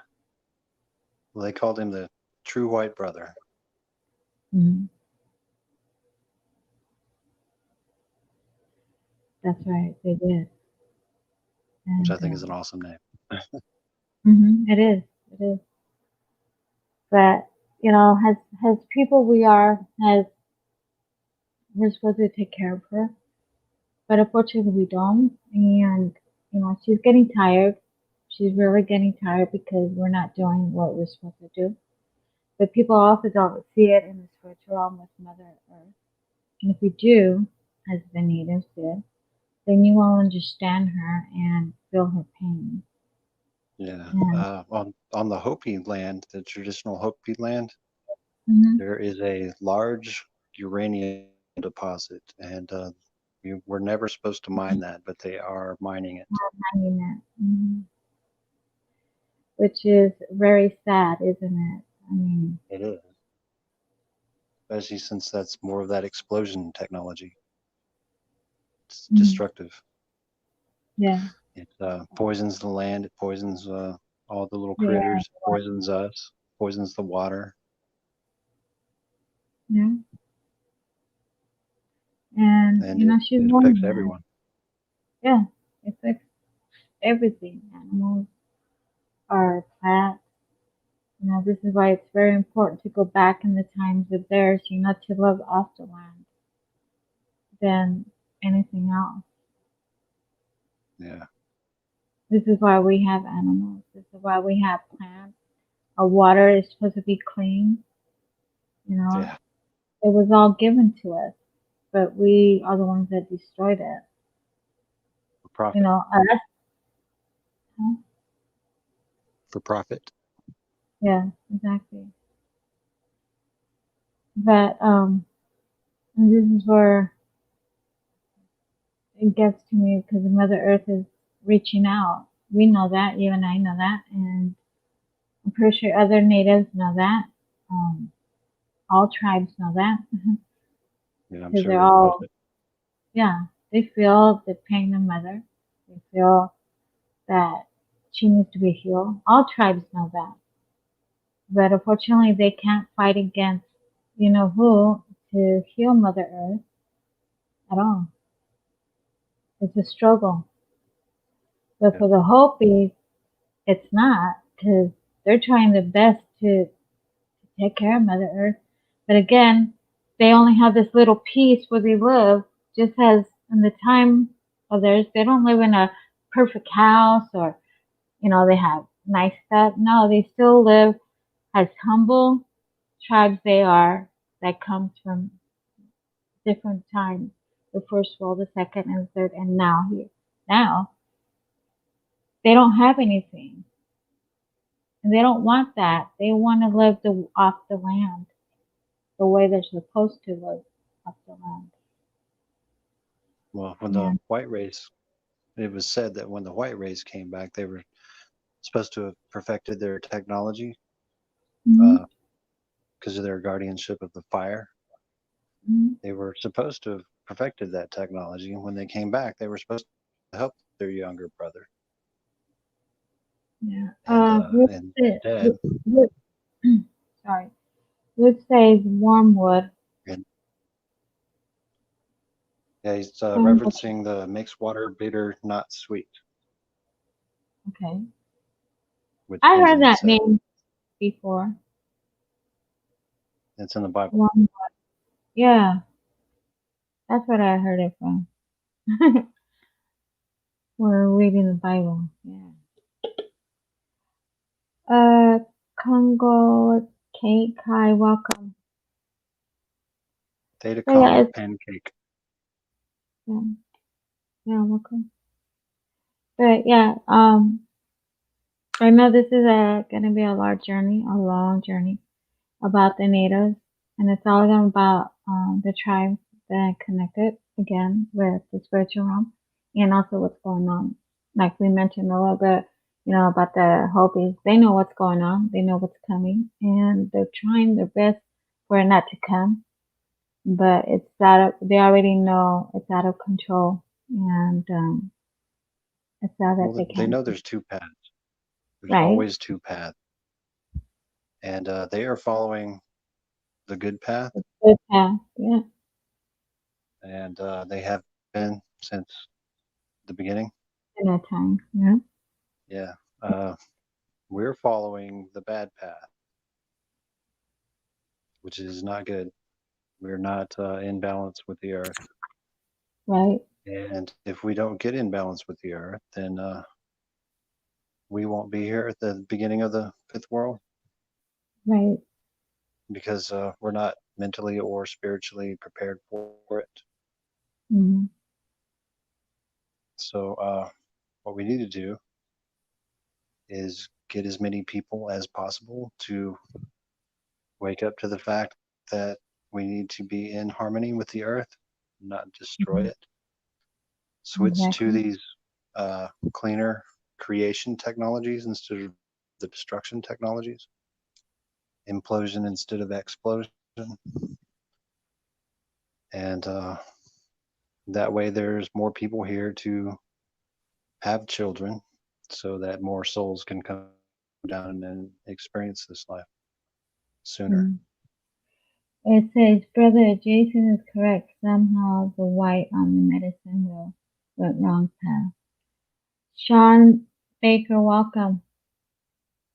Well, they called him the true white brother, Hmm. That's right, they did. which And I think is an awesome name. it is, it is. But as people we are, as we're supposed to take care of her, but unfortunately we don't. And she's getting tired. She's really getting tired because we're not doing what we're supposed to do. But people also don't see it in the spiritual realm with Mother Earth. And if you do, as the natives did, then you will understand her and feel her pain. Yeah. And On the Hopi land, the traditional Hopi land, mhm, there is a large uranium deposit, and we were never supposed to mine that, but they are mining it. finding that, which is very sad, isn't it? I mean, It is, especially since that's more of that explosion technology. It's mhm, destructive. yeah, It poisons the land. It poisons all the little yeah, critters. It poisons us. Poisons the water, yeah. And and it, she's it affects warning us. everyone. Yeah, it affects everything. Animals, our plants. This is why it's very important to go back in the times of theirs, to live off the land than anything else. Yeah, This is why we have animals. This is why we have plants. Our water is supposed to be clean. You know, yeah, it was all given to us, but we are the ones that destroyed it. for profit. Us. Huh? For profit. Yeah, exactly. But and this is where it gets to me because Mother Earth is reaching out. We know that, you and I know that, and I'm pretty sure other natives know that. Um, all tribes know that Yeah, I'm because sure they're they felt all, it. yeah, they feel the pain of Mother. They feel that she needs to be healed. All tribes know that, but unfortunately, they can't fight against who to heal Mother Earth at all. It's a struggle. But Yeah, for the Hopi, it's not because they're trying their best to take care of Mother Earth. But again, they only have this little piece where they live, just as in the time of theirs, they don't live in a perfect house or, they have nice stuff. No, they still live as humble tribes they are that comes from different times. The first world, the second and the third, and now here. Now, they don't have anything. And they don't want that. They want to live off the land the way they're supposed to live. of the land. Well, when the Yeah. white race, it was said that when the white race came back, they were supposed to have perfected their technology Mm-hmm. because of their guardianship of the fire. Mm-hmm. They were supposed to have perfected that technology, and when they came back, they were supposed to help their younger brother. Yeah. And Ruth, instead, Ruth, sorry. Ruth says wormwood. and yeah, he's Wormwood. referencing the makes water bitter, not sweet, Okay. which I heard Benjamin that said. name before. It's in the Bible. Wormwood. Yeah, that's what I heard it from. We're reading the Bible. Yeah. Congo cake. Hi, welcome. Theta So yeah, Congo it's pancake. yeah, yeah, welcome. But yeah, I know this is gonna be a large journey, a long journey about the natives, and it's all about the tribes that are connected again with the spiritual realm, and also what's going on. Like we mentioned a little bit, about the Hopis. They know what's going on. They know what's coming, and they're trying their best for it not to come. But it's out of. They already know it's out of control, and it's out that Well, they they can't. know there's two paths. There's Right? always two paths, and they are following the good path, Good path. Yeah. and they have been since the beginning. In that time. Yeah. Yeah, uh, we're following the bad path, which is not good. We're not in balance with the earth, Right. and if we don't get in balance with the earth, then we won't be here at the beginning of the fifth world Right. because we're not mentally or spiritually prepared for it. Mm-hmm. So, what we need to do is get as many people as possible to wake up to the fact that we need to be in harmony with the earth, not destroy Mm-hmm. it. Switch to Exactly. these cleaner creation technologies instead of the destruction technologies, implosion instead of explosion. And that way, there's more people here to have children so that more souls can come down and experience this life sooner. Mm. It says, Brother Jason is correct. Somehow the white on the medicine wheel went wrong path. Sean Baker, welcome.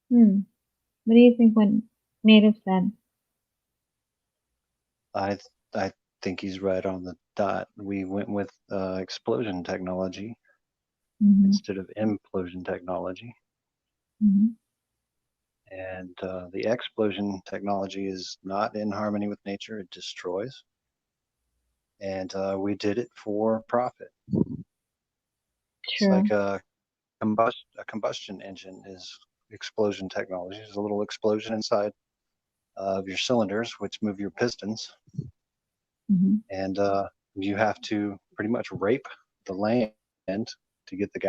What do you think when Native said? I I think he's right on the dot. We went with explosion technology Mm-hmm. instead of implosion technology, Mm-hmm. and the explosion technology is not in harmony with nature. It destroys, and we did it for profit. It's like True. a combustion engine is explosion technology. There's a little explosion inside of your cylinders, which move your pistons, Mm-hmm. and you have to pretty much rape the land to get the gasoline,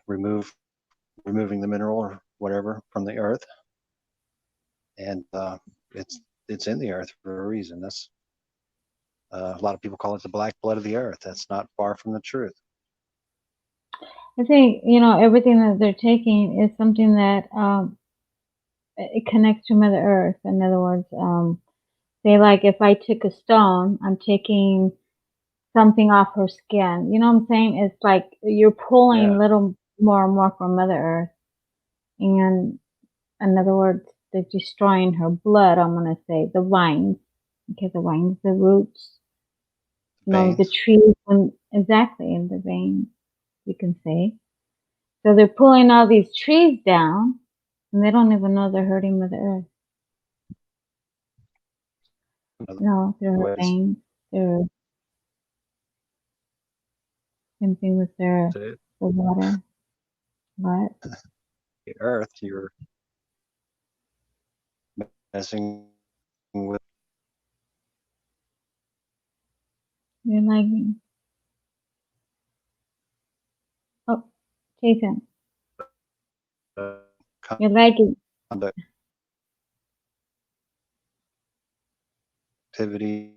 removing the mineral or whatever from the earth, and it's it's in the earth for a reason. That's a lot of people call it the black blood of the earth. That's not far from the truth. I think, everything that they're taking is something that it connects to Mother Earth. In other words, say like if I took a stone, I'm taking something off her skin. You know what I'm saying? It's like you're pulling Yeah, little more and more from Mother Earth. And in other words, they're destroying her blood, I'm gonna say, the vines. Okay, the vines, the roots, the the veins, trees when exactly in the veins, you can say. So they're pulling all these trees down and they don't even know they're hurting Mother Earth. in other No, they're her ways. veins. They're same thing with To the water. But the earth, you're messing with You're lagging. Oh, Jason, you're lagging. Activity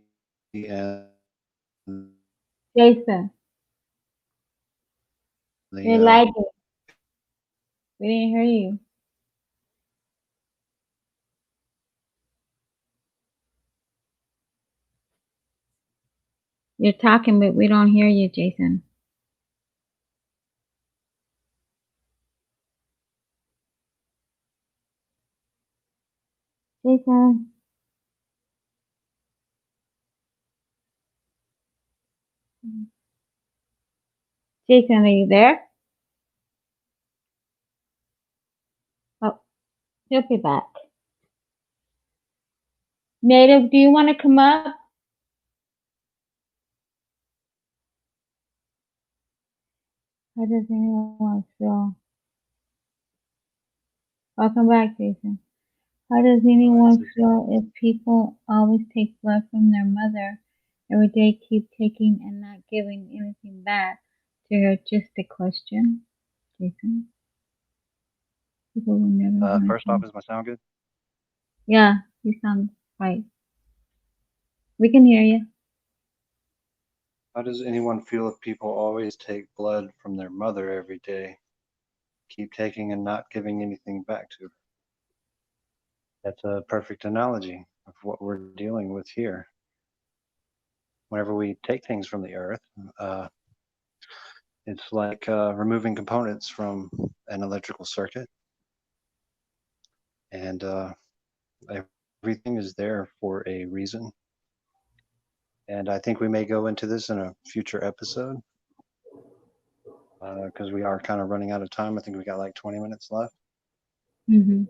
and Jason, you're the lagging. We didn't hear you. You're talking, but we don't hear you, Jason. Jason, Jason, are you there? Oh, he'll be back. Native, do you want to come up? How does anyone feel? Welcome back, Jason. How does anyone feel if people always take blood from their mother every day, keep taking and not giving anything back to her? Just a question, Jason. People will never want first off, to. is my sound good? Yeah, you sound right. We can hear you. How does anyone feel if people always take blood from their mother every day, keep taking and not giving anything back to her? That's a perfect analogy of what we're dealing with here. Whenever we take things from the earth, uh, it's like removing components from an electrical circuit, and everything is there for a reason. And I think we may go into this in a future episode because we are kind of running out of time. I think we got like 20 minutes left. Mm-hmm.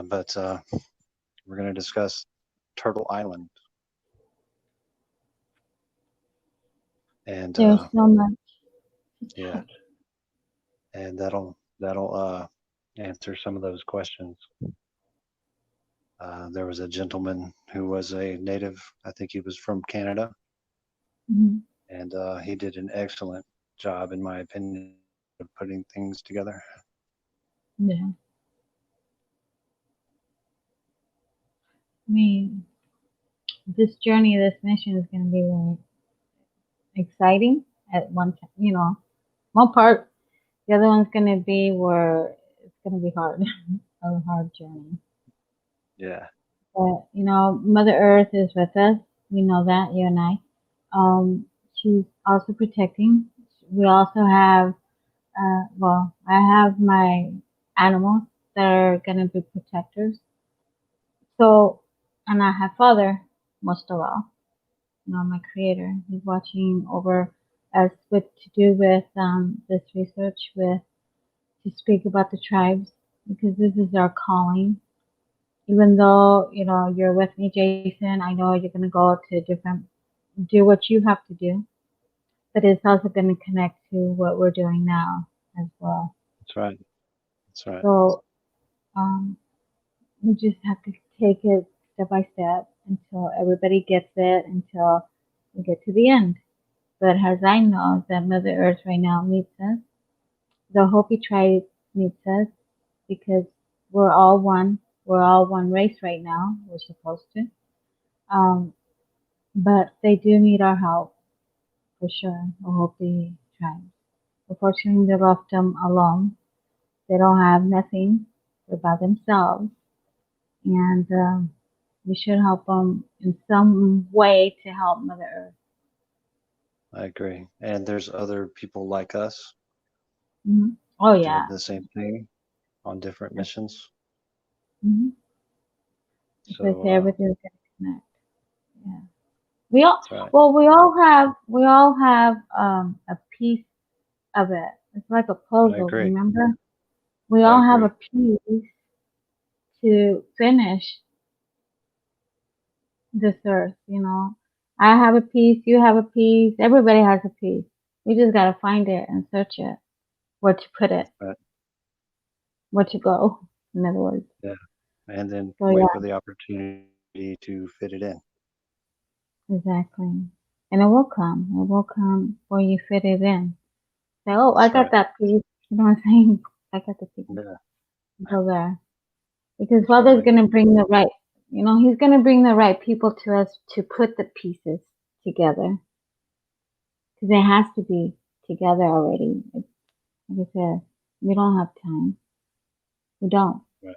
But we're going to discuss Turtle Island, and There's so much to yeah, touch. and that'll answer some of those questions. There was a gentleman who was a native. I think he was from Canada, Mm-hmm. and he did an excellent job, in my opinion, of putting things together. Yeah. I mean, this journey, this mission is going to be really exciting at one time, one part. The other one's going to be where it's going to be hard, a hard journey. Yeah, But, Mother Earth is with us. We know that, you and I. She's also protecting. We also have, I have my animals that are going to be protectors. So, and I have Father, most of all, my creator. He's watching over us with to do with this research with to speak about the tribes because this is our calling. Even though you're with me, Jason, I know you're gonna go to different, do what you have to do, but it's also gonna connect to what we're doing now as well. that's right. That's right. So um, we just have to take it step by step until everybody gets it, until we get to the end. But as I know that Mother Earth right now needs us, the Hopi tribe needs us because we're all one. We're all one race right now. We're supposed to. Um, but they do need our help for sure. The Hopi tribe. Unfortunately, they left them alone. They don't have nothing. They're by themselves, and we should help them in some way to help Mother Earth. I agree. And there's other people like us Hmm. Oh doing yeah. the same thing on different missions. Mm-hmm. Because So everything's gonna connect. Yeah. We all that's right. well, we all have a piece of it. It's like a I puzzle, agree. remember? We I all have a agree. piece to finish this earth. I have a piece, you have a piece, everybody has a piece. We just gotta find it and search it, where to put it, Right. where to go, in other words. Yeah. And then So wait yeah, for the opportunity to fit it in. exactly. and it will come. It will come where you fit it in. Say, oh, I That's got right. that piece. You know what I'm saying? I got the piece. Yeah, Go there. Because that's Father's right. gonna bring the right, He's gonna bring the right people to us to put the pieces together. Because it has to be together already. Like I said, we don't have time. We don't. Right.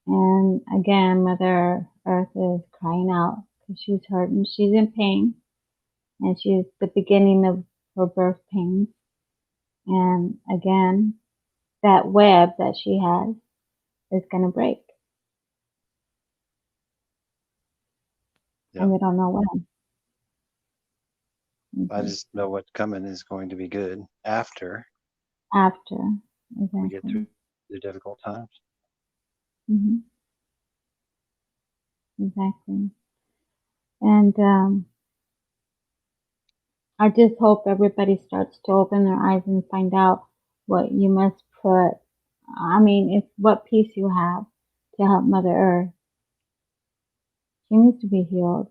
And again, Mother Earth is crying out because she's hurt and she's in pain. And she's the beginning of her birth pains. And again, that web that she has is going to break. And Yep. we don't know when. I Okay. just know what's coming is going to be good after After. we get through Exactly. the difficult times. Hmm. Exactly. And I just hope everybody starts to open their eyes and find out what you must put. I mean, it's what peace you have to help Mother Earth. She needs to be healed.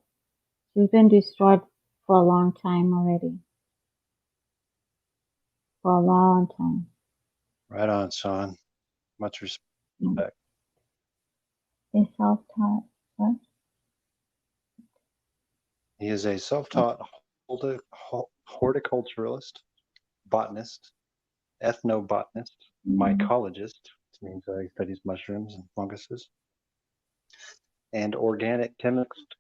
She's been destroyed for a long time already. For a long time. Right on, Sean. Much Mm. respect. They self-taught. What? He is a self-taught horticulturalist, botanist, ethnobotanist, Mm-hmm. mycologist, which means he studies mushrooms and funguses, and organic chemist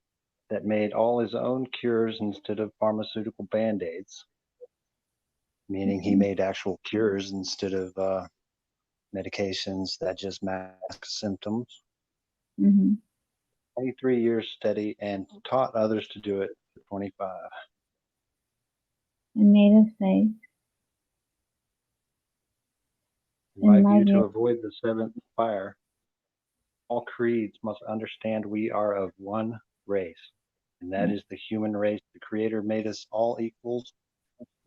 that made all his own cures instead of pharmaceutical band-aids, meaning he made actual cures instead of medications that just mask symptoms. Mm-hmm. 23 years steady and taught others to do it for 25. And native say, In in my my view, view, to avoid the seventh fire, all creeds must understand we are of one race, and that is the human race. The Creator made us all equals.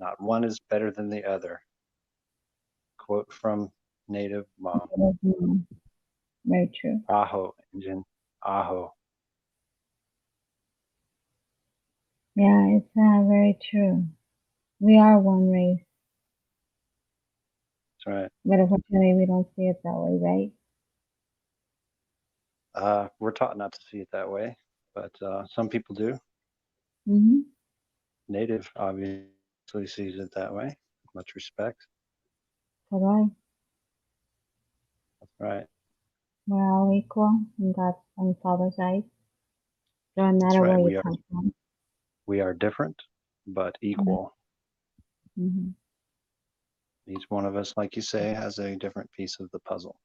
Not one is better than the other. Quote from Native Mom. very true. Aho, engine. Aho. Yeah, it's very true. We are one race, That's right. but unfortunately we don't see it that way, right? We're taught not to see it that way, but some people do. Mm-hmm. Native obviously sees it that way. Much respect. Correct. That's right. We're all equal in God's and Father's eyes. No That's matter right. where you come from. We are different, but equal. Mm-hmm. Each one of us, like you say, has a different piece of the puzzle.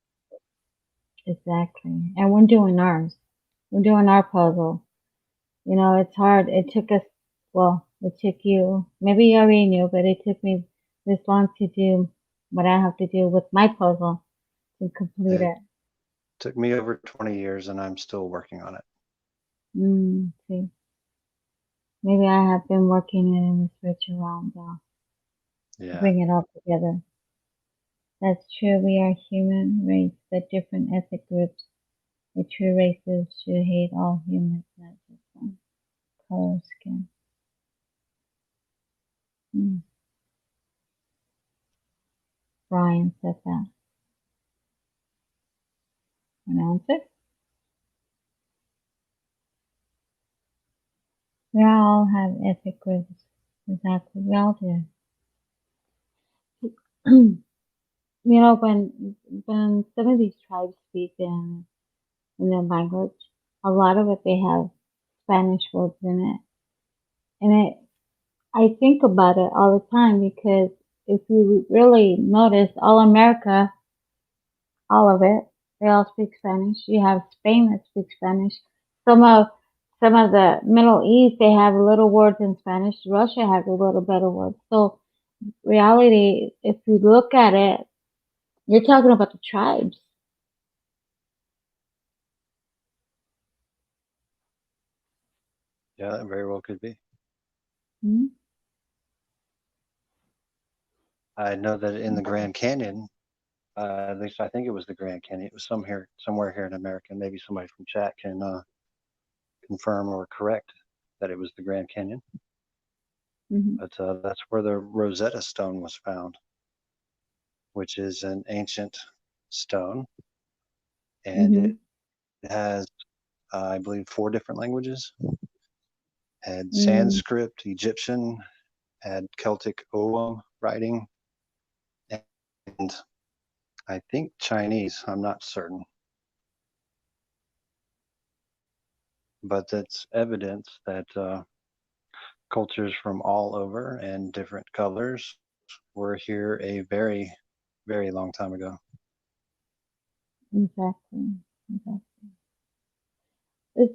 Exactly. And we're doing ours. We're doing our puzzle. It's hard. It took us, well, it took you, maybe you already knew, but it took me this long to do what I have to do with my puzzle to complete It it. took me over 20 years and I'm still working on it. See, maybe I have been working in the spiritual realm though, to Yeah, bring it all together. That's true. We are human race, but different ethnic groups. The true races should hate all humans, not just one color of skin. Mm. Brian said that. Pronounce it. We all have ethnic groups. Exactly. We all do. When some of these tribes speak in their language, a lot of it they have Spanish words in it, and I think about it all the time because if you really notice, all America, all of it, they all speak Spanish. You have Spain that speaks Spanish. Some of some of the Middle East they have little words in Spanish. Russia has a little better words. So reality, if you look at it, you're talking about the tribes. yeah, that very well could be. Hmm. I know that in the Grand Canyon, at least I think it was the Grand Canyon. It was somewhere here in America. Maybe somebody from chat can confirm or correct that it was the Grand Canyon. Mhm. but that's where the Rosetta Stone was found, which is an ancient stone, and it Mhm. has, I believe, 4 different languages. Had Mm. Sanskrit, Egyptian, had Celtic Ogham writing, and I think Chinese. I'm not certain, but that's evidence that cultures from all over and different colors were here a very, very long time ago. Exactly. Exactly. It's,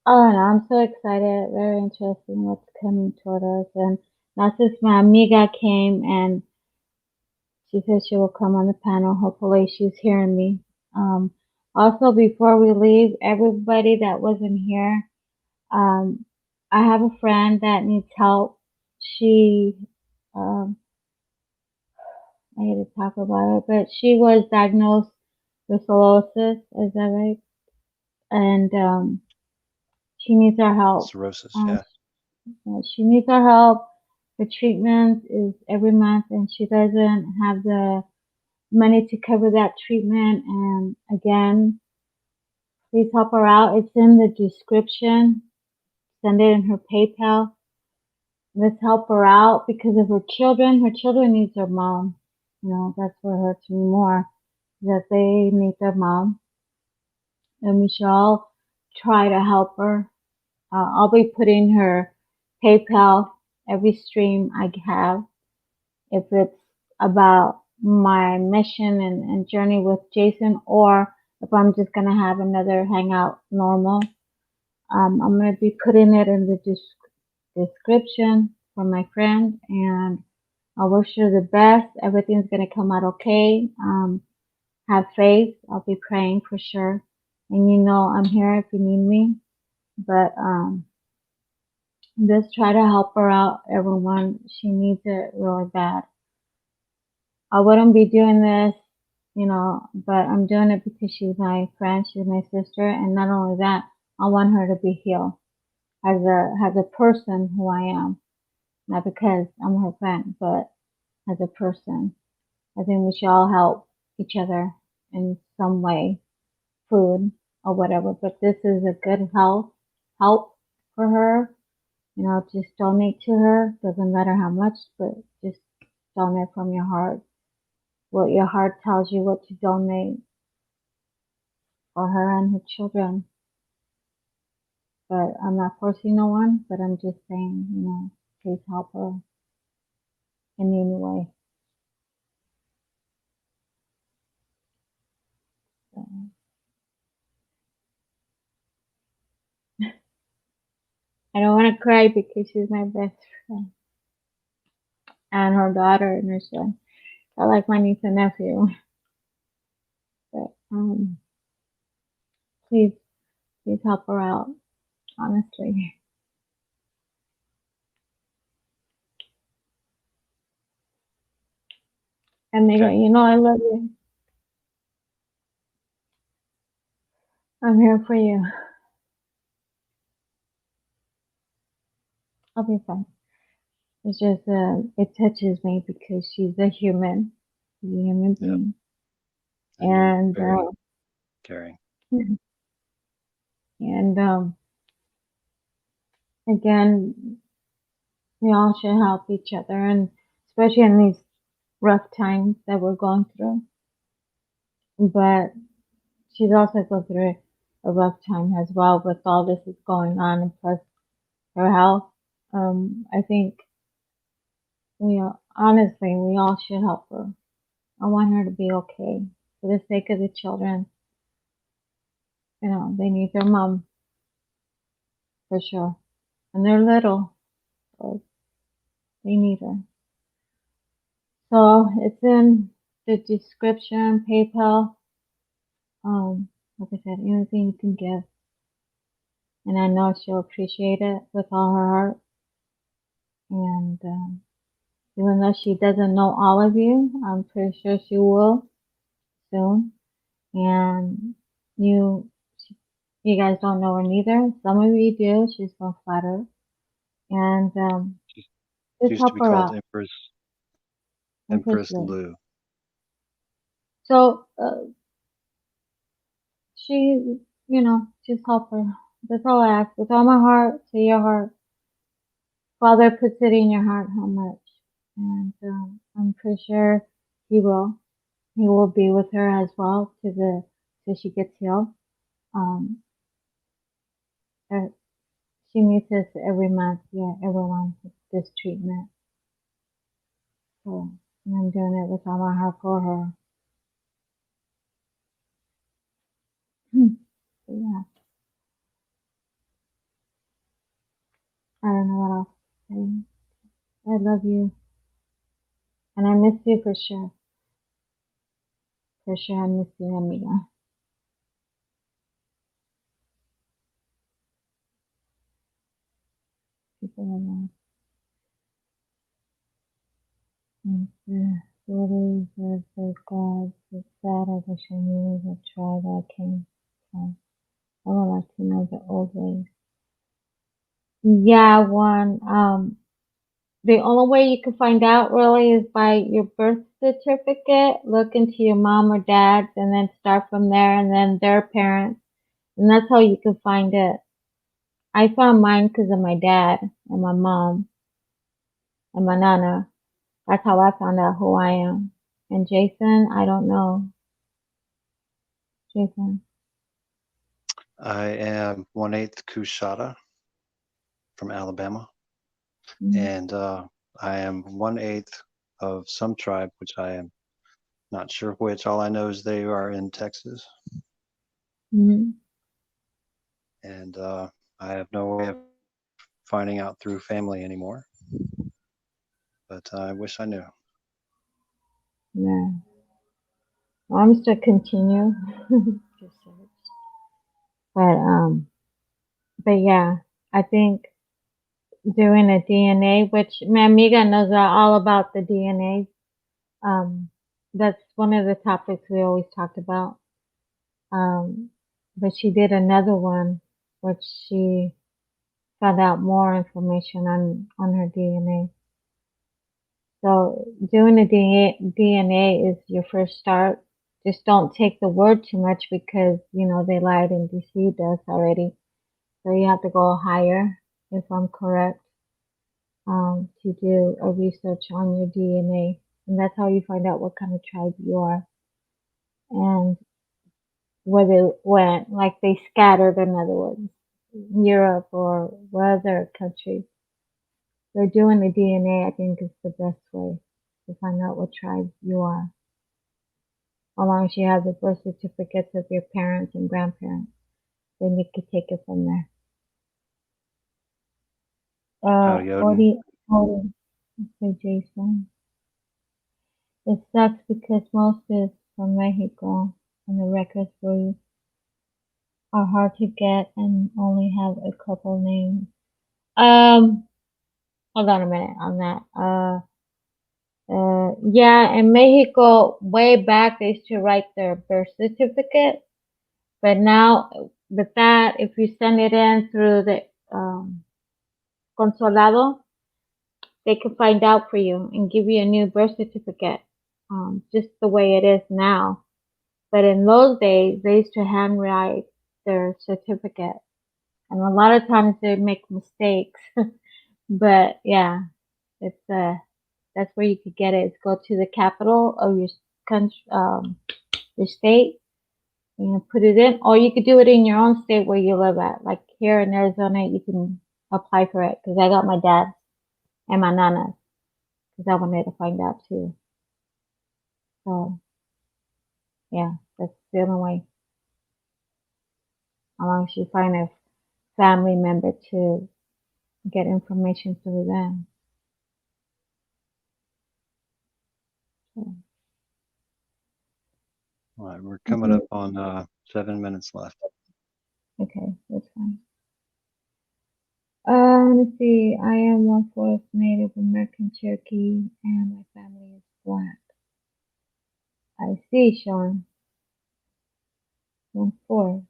oh, no, I'm so excited. Very interesting what's coming toward us. And that's just my amiga came and she said she will come on the panel. Hopefully she's hearing me. Um, Also, before we leave, everybody that wasn't here, um, I have a friend that needs help. She, um, I hate to talk about it, but she was diagnosed with cirrhosis. Is that right? And she needs our help. Cirrhosis, Um, yeah. she needs our help. The treatment is every month, and she doesn't have the money to cover that treatment. And again, please help her out. It's in the description. Send it in her PayPal. Let's help her out because of her children. Her children need their mom. You know, that's what hurts me more. That they need their mom. And we should all try to help her. I'll be putting her PayPal every stream I have. If it's about my mission and journey with Jason, or if I'm just gonna have another hangout normal. I'm gonna be putting it in the description for my friend, and I wish her the best. Everything's gonna come out okay. Have faith. I'll be praying for sure, and you know I'm here if you need me. But just try to help her out, everyone. She needs it really bad. I wouldn't be doing this, you know, but I'm doing it because she's my friend, she's my sister, and not only that, I want her to be healed as a person who I am, not because I'm her friend, but as a person. I think we should all help each other in some way, food or whatever. But this is a good help for her. You know, just donate to her. Doesn't matter how much, but just donate from your heart. What your heart tells you what to donate for her and her children. But I'm not forcing no one, but I'm just saying, you know, please help her in any way. So, I don't want to cry because she's my best friend and her daughter and her son. I like my niece and nephew, but please, please help her out, honestly. And they go, Okay. you know, I love you. I'm here for you. I'll be fine. It's just, it touches me because she's a human, she's a human Yep. being, And you're and very caring. and again, we all should help each other, and especially in these rough times that we're going through. But she's also going through a rough time as well with all this is going on, and plus her health. I think honestly, we all should help her. I want her to be okay for the sake of the children. You know, they need their mom for sure, and they're little, so they need her. So it's in the description, PayPal. Like I said, anything you can give, and I know she'll appreciate it with all her heart. And even though she doesn't know all of you, I'm pretty sure she will soon. And you, you guys don't know her neither. Some of you do. She's from Flatter, and She Just used to help be her called out. Empress Empress Lou. Lou. So she, just help her. That's all I ask. With all my heart, to your heart. Father puts it in your heart how much. And I'm pretty sure he will. He will be with her as well till she gets healed. Um, uh, she needs this every month. Yeah, everyone this treatment. So and I'm doing it with all my heart for her. So, yeah, I don't know what else to say. I love you, and I miss you for sure. For sure, I miss you, amiga. People are like, the stories of the gods. It's sad. I wish I knew the tribe I came from. I would like to know the old ways. Yeah, one. The only way you can find out really is by your birth certificate. Look into your mom or dad's, and then start from there, and then their parents, and that's how you can find it. I found mine because of my dad and my mom and my nana. That's how I found out who I am. And Jason, I don't know. Jason. I am 1/8 Kushata from Alabama, Mm-hmm. and I am 1/8 of some tribe, which I am not sure which. All I know is they are in Texas, Mm-hmm. and I have no way of finding out through family anymore. But I wish I knew. Yeah. Well, I'm still continue. Just search. But yeah, I think doing a DNA, which my amiga knows all about the DNA. Um, that's one of the topics we always talked about. Um, but she did another one, which she found out more information on her DNA. So doing a DNA is your first start. Just don't take the word too much because they lied and deceived us already. So you have to go higher, if I'm correct, to do a research on your DNA, and that's how you find out what kind of tribe you are and where they went. Like they scattered, in other words, Europe or what other countries. So doing the DNA, I think, is the best way to find out what tribe you are. As long as you have the birth certificates of your parents and grandparents, then you could take it from there. Howdy, Odin. Odi, say Jason. It sucks because most is from Mexico and the records are hard to get and only have a couple names. Um, Hold on a minute on that. Yeah, in Mexico, way back they used to write their birth certificate, but now with that, if you send it in through the consulado, they can find out for you and give you a new birth certificate, just the way it is now. But in those days, they used to handwrite their certificate, and a lot of times they make mistakes. But yeah, it's that's where you could get it. Is go to the capital of your country, your state, and put it in, or you could do it in your own state where you live at. Like here in Arizona, you can apply for it because I got my dad and my nana because I wanted to find out too. So yeah, that's the only way. As long as you find a family member to get information through them. So, All right, we're coming okay, up on 7 minutes left. okay, that's fine. Let's see. I am 1/4 Native American Cherokee, and my family is black. I see, Sean. 1/4.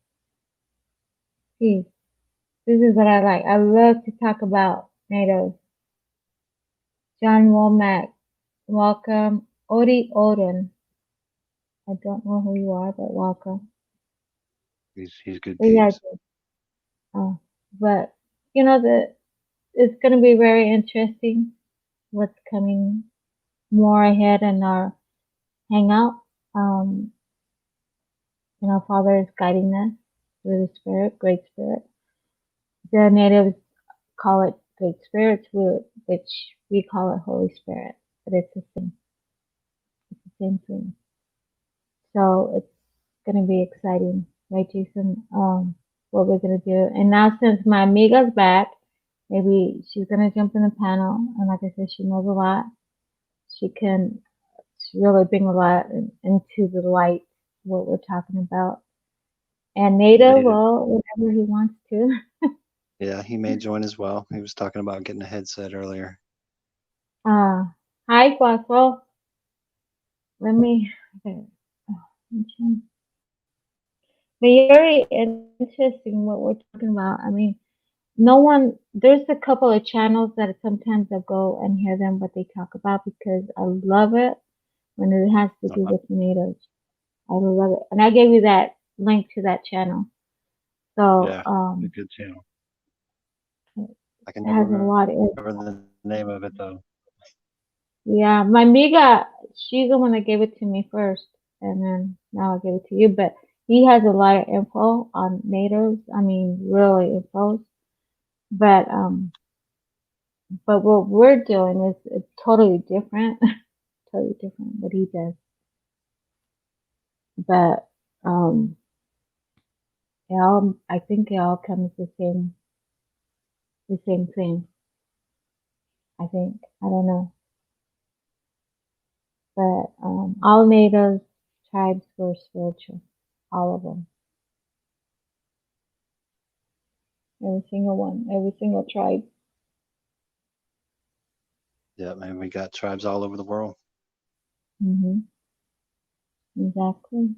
Peace. This is what I like. I love to talk about natives. John Womack, welcome. Odie Odin, I don't know who you are, but welcome. He's good But yeah, peeps. oh, but the it's going to be very interesting what's coming more ahead in our hangout. Um, Father is guiding us through the Spirit, Great Spirit. The natives call it Great Spirit, which we call it Holy Spirit, but it's the same thing. So it's gonna be exciting, right, Jason? What we're gonna do. And now since my amiga's back, maybe she's gonna jump in the panel. And like I said, she knows a lot. She can really bring a lot into the light what we're talking about. And He Nada, made it. well, whenever he wants to. Yeah, he may join as well. He was talking about getting a headset earlier. Uh, hi, Guaso. Let me. Okay. But very interesting what we're talking about. I mean, no one. There's a couple of channels that sometimes I go and hear them what they talk about because I love it when it has to do Uh-huh. with tomatoes. I love it, and I gave you that link to that channel. So Yeah, a good channel. it I can never has a remember lot the of. name of it though. Yeah, my amiga, she's the one that gave it to me first, and then now I give it to you. But he has a lot of info on natives. I mean, really info. But what we're doing is it's totally different, totally different what he does. But I think it all comes the same thing. I think I don't know, but all natives tribes were spiritual, all of them, every single one, every single tribe. Yeah, man, we got tribes all over the world. Hmm. Exactly.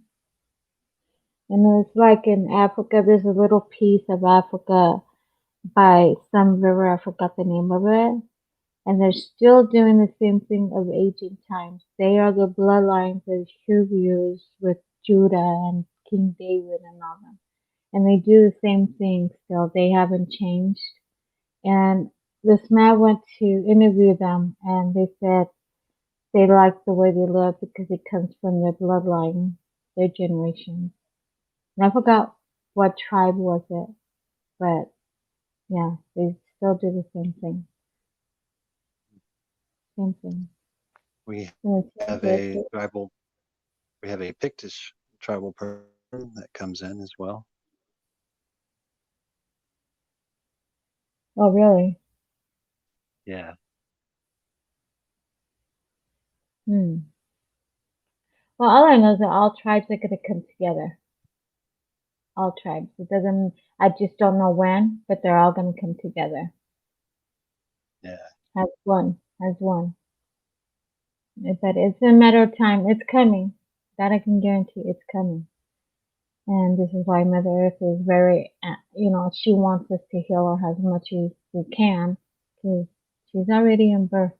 And it's like in Africa, there's a little piece of Africa by some river, I forgot the name of it. And they're still doing the same thing of ancient times. They are the bloodlines of Hebrews with Judah and King David and all them. And they do the same thing still. They haven't changed. And this man went to interview them and they said they like the way they live because it comes from their bloodline, their generation. And I forgot what tribe was it, but yeah, they still do the same thing. Same thing. We And it's so have good. a tribal. We have a Pictish tribal person that comes in as well. Oh, really? Yeah, Hmm. Well, all I know is that all tribes are going to come together. All tribes. It doesn't, I just don't know when, but they're all going to come together yeah, as one, as one. But it's a matter of time. It's coming. That I can guarantee it's coming. And this is why Mother Earth is very, she wants us to heal her as much as we can because she's already in birth,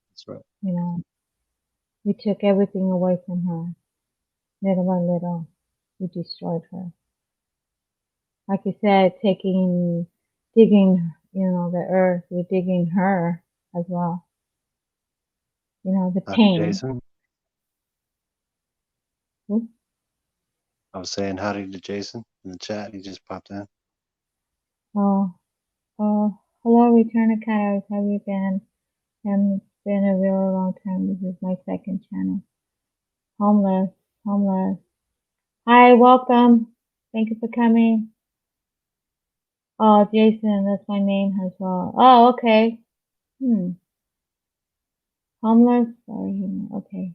that's right. you know. We took everything away from her, little by little. We destroyed her. Like you said, digging, the earth, we're digging her as well. The Howdy, pain. Jason. I was saying howdy to Jason in the chat. He just popped in. Oh, oh, hello, Return of Cat. How have you been? It's been a really long time. This is my second channel. Homeless, homeless. Hi, welcome. Thank you for coming. Oh, Jason, that's my name as well. Oh, okay. Homeless. Sorry. Okay.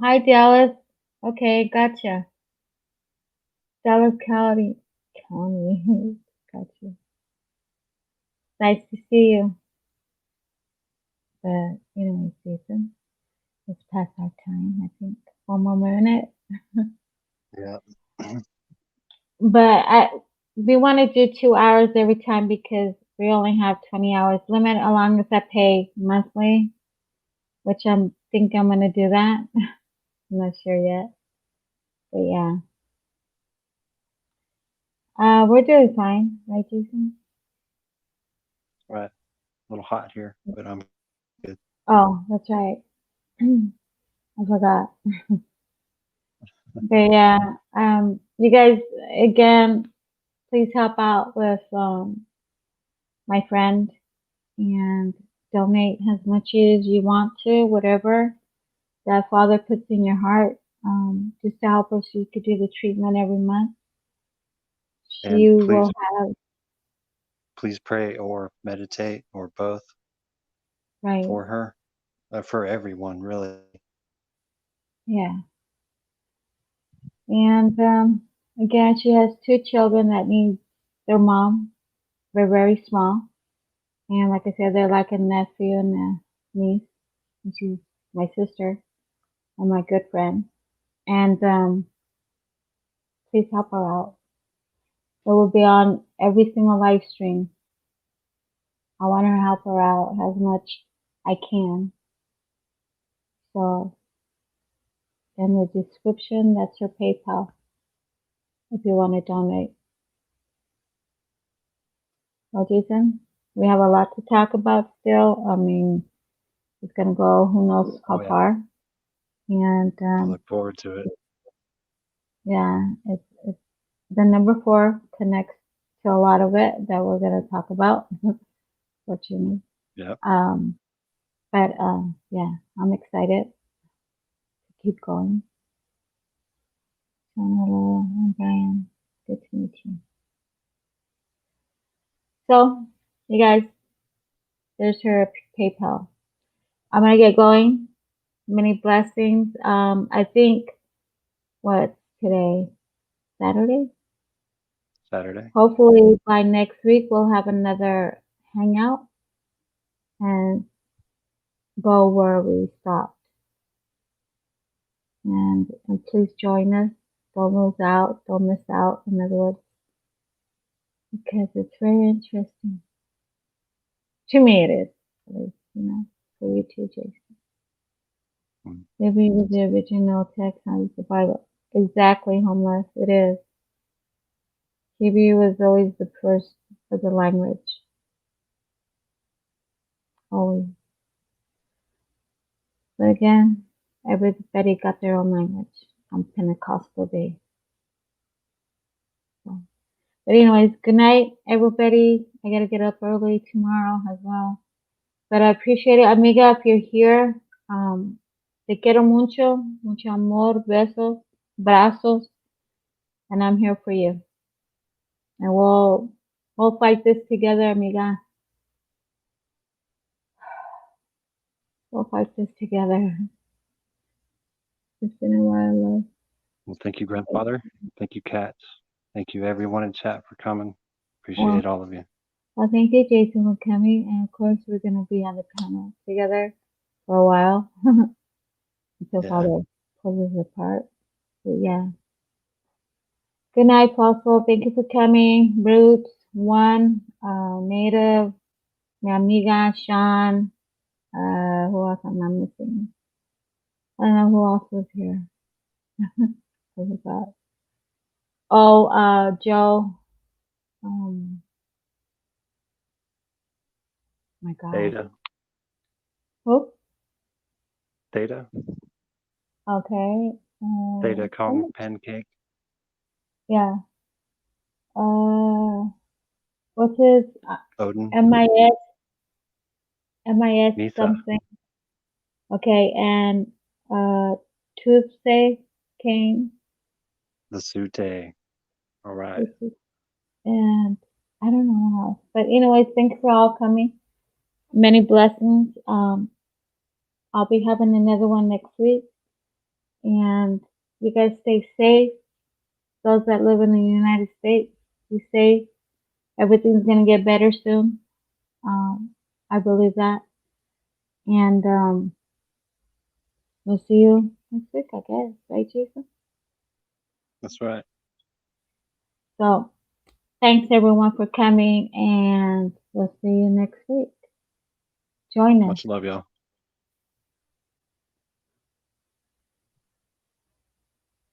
Hi, Dallas. Okay, gotcha. Dallas County. County. Gotcha. Nice to see you. But, Jason, it's past our time, I think. One more minute. Yeah. But we want to do 2 hours every time because we only have 20 hours limit, as long as I pay monthly, which think I'm gonna do that. I'm not sure yet, but yeah, we're doing fine, right, Jason? Right. A little hot here, but I'm good. Oh, that's right. I forgot. But yeah, you guys again, please help out with my friend and donate as much as you want to, whatever that Father puts in your heart, just to help her so she could do the treatment every month. And She will have, please pray or meditate or both right, for her, for everyone, really. yeah. And again, she has two children that need their mom. They're very small. And like I said, they're like a nephew and a niece. And she's my sister and my good friend. And please help her out. It will be on every single live stream. I want to help her out as much I can. So in the description, that's her PayPal if you want to donate. Well, Jason, we have a lot to talk about still. I mean, it's going to go who knows how Oh, yeah. far. And I look forward to it. yeah, it's the number 4 connects to a lot of it that we're going to talk about, fortunately. Yep. Um, but yeah, I'm excited to keep going. Hello, I'm Brian. Good to meet you. So, you guys, there's her PayPal. I'm gonna get going. Many blessings. I think what's today? Saturday? Saturday. Hopefully by next week we'll have another hangout and go where we stopped. And please join us. Don't lose out. Don't miss out. In other words, because it's very interesting. To me, it is. At least, for you too, Jason. Mm. Maybe with the original text on the Bible. Exactly, homeless. It is. Hebrew was always the first for the language. Always. But again, everybody got their own language on Pentecostal Day. So. But anyways, good night, everybody. I gotta get up early tomorrow as well. But I appreciate it, amiga, if you're here. Te quiero mucho, mucho amor, besos, brazos, and I'm here for you. And we'll fight this together, amiga. We'll fight this together. It's been a while, love. Well, thank you, Grandfather. Thank you, Cats. Thank you, everyone in chat, for coming. Well, Appreciate all of you. well, thank you, Jason, for coming. And of course, we're going to be on the panel together for a while until Yeah. Father pulls us apart. But yeah. Good night, Fossil. Thank you for coming. Roots, One, Native, mi amiga, Sean. Who else am I missing? I don't know who else was here. Who was that? Oh, Joe. My God. Theta. Who? Theta. Okay. Theta Kong Pancake. Yeah. What's his Odin. MIS Nitha. something? Okay, and Tuesday came. The Sute. All right. And I don't know how else. But anyways, thanks for all coming. Many blessings. I'll be having another one next week. And you guys stay safe. Those that live in the United States, be safe. Everything's gonna get better soon. I believe that. And we'll see you next week, I guess. Right, Jason? That's right. So Thanks everyone for coming, and we'll see you next week. Join us. Much love, y'all.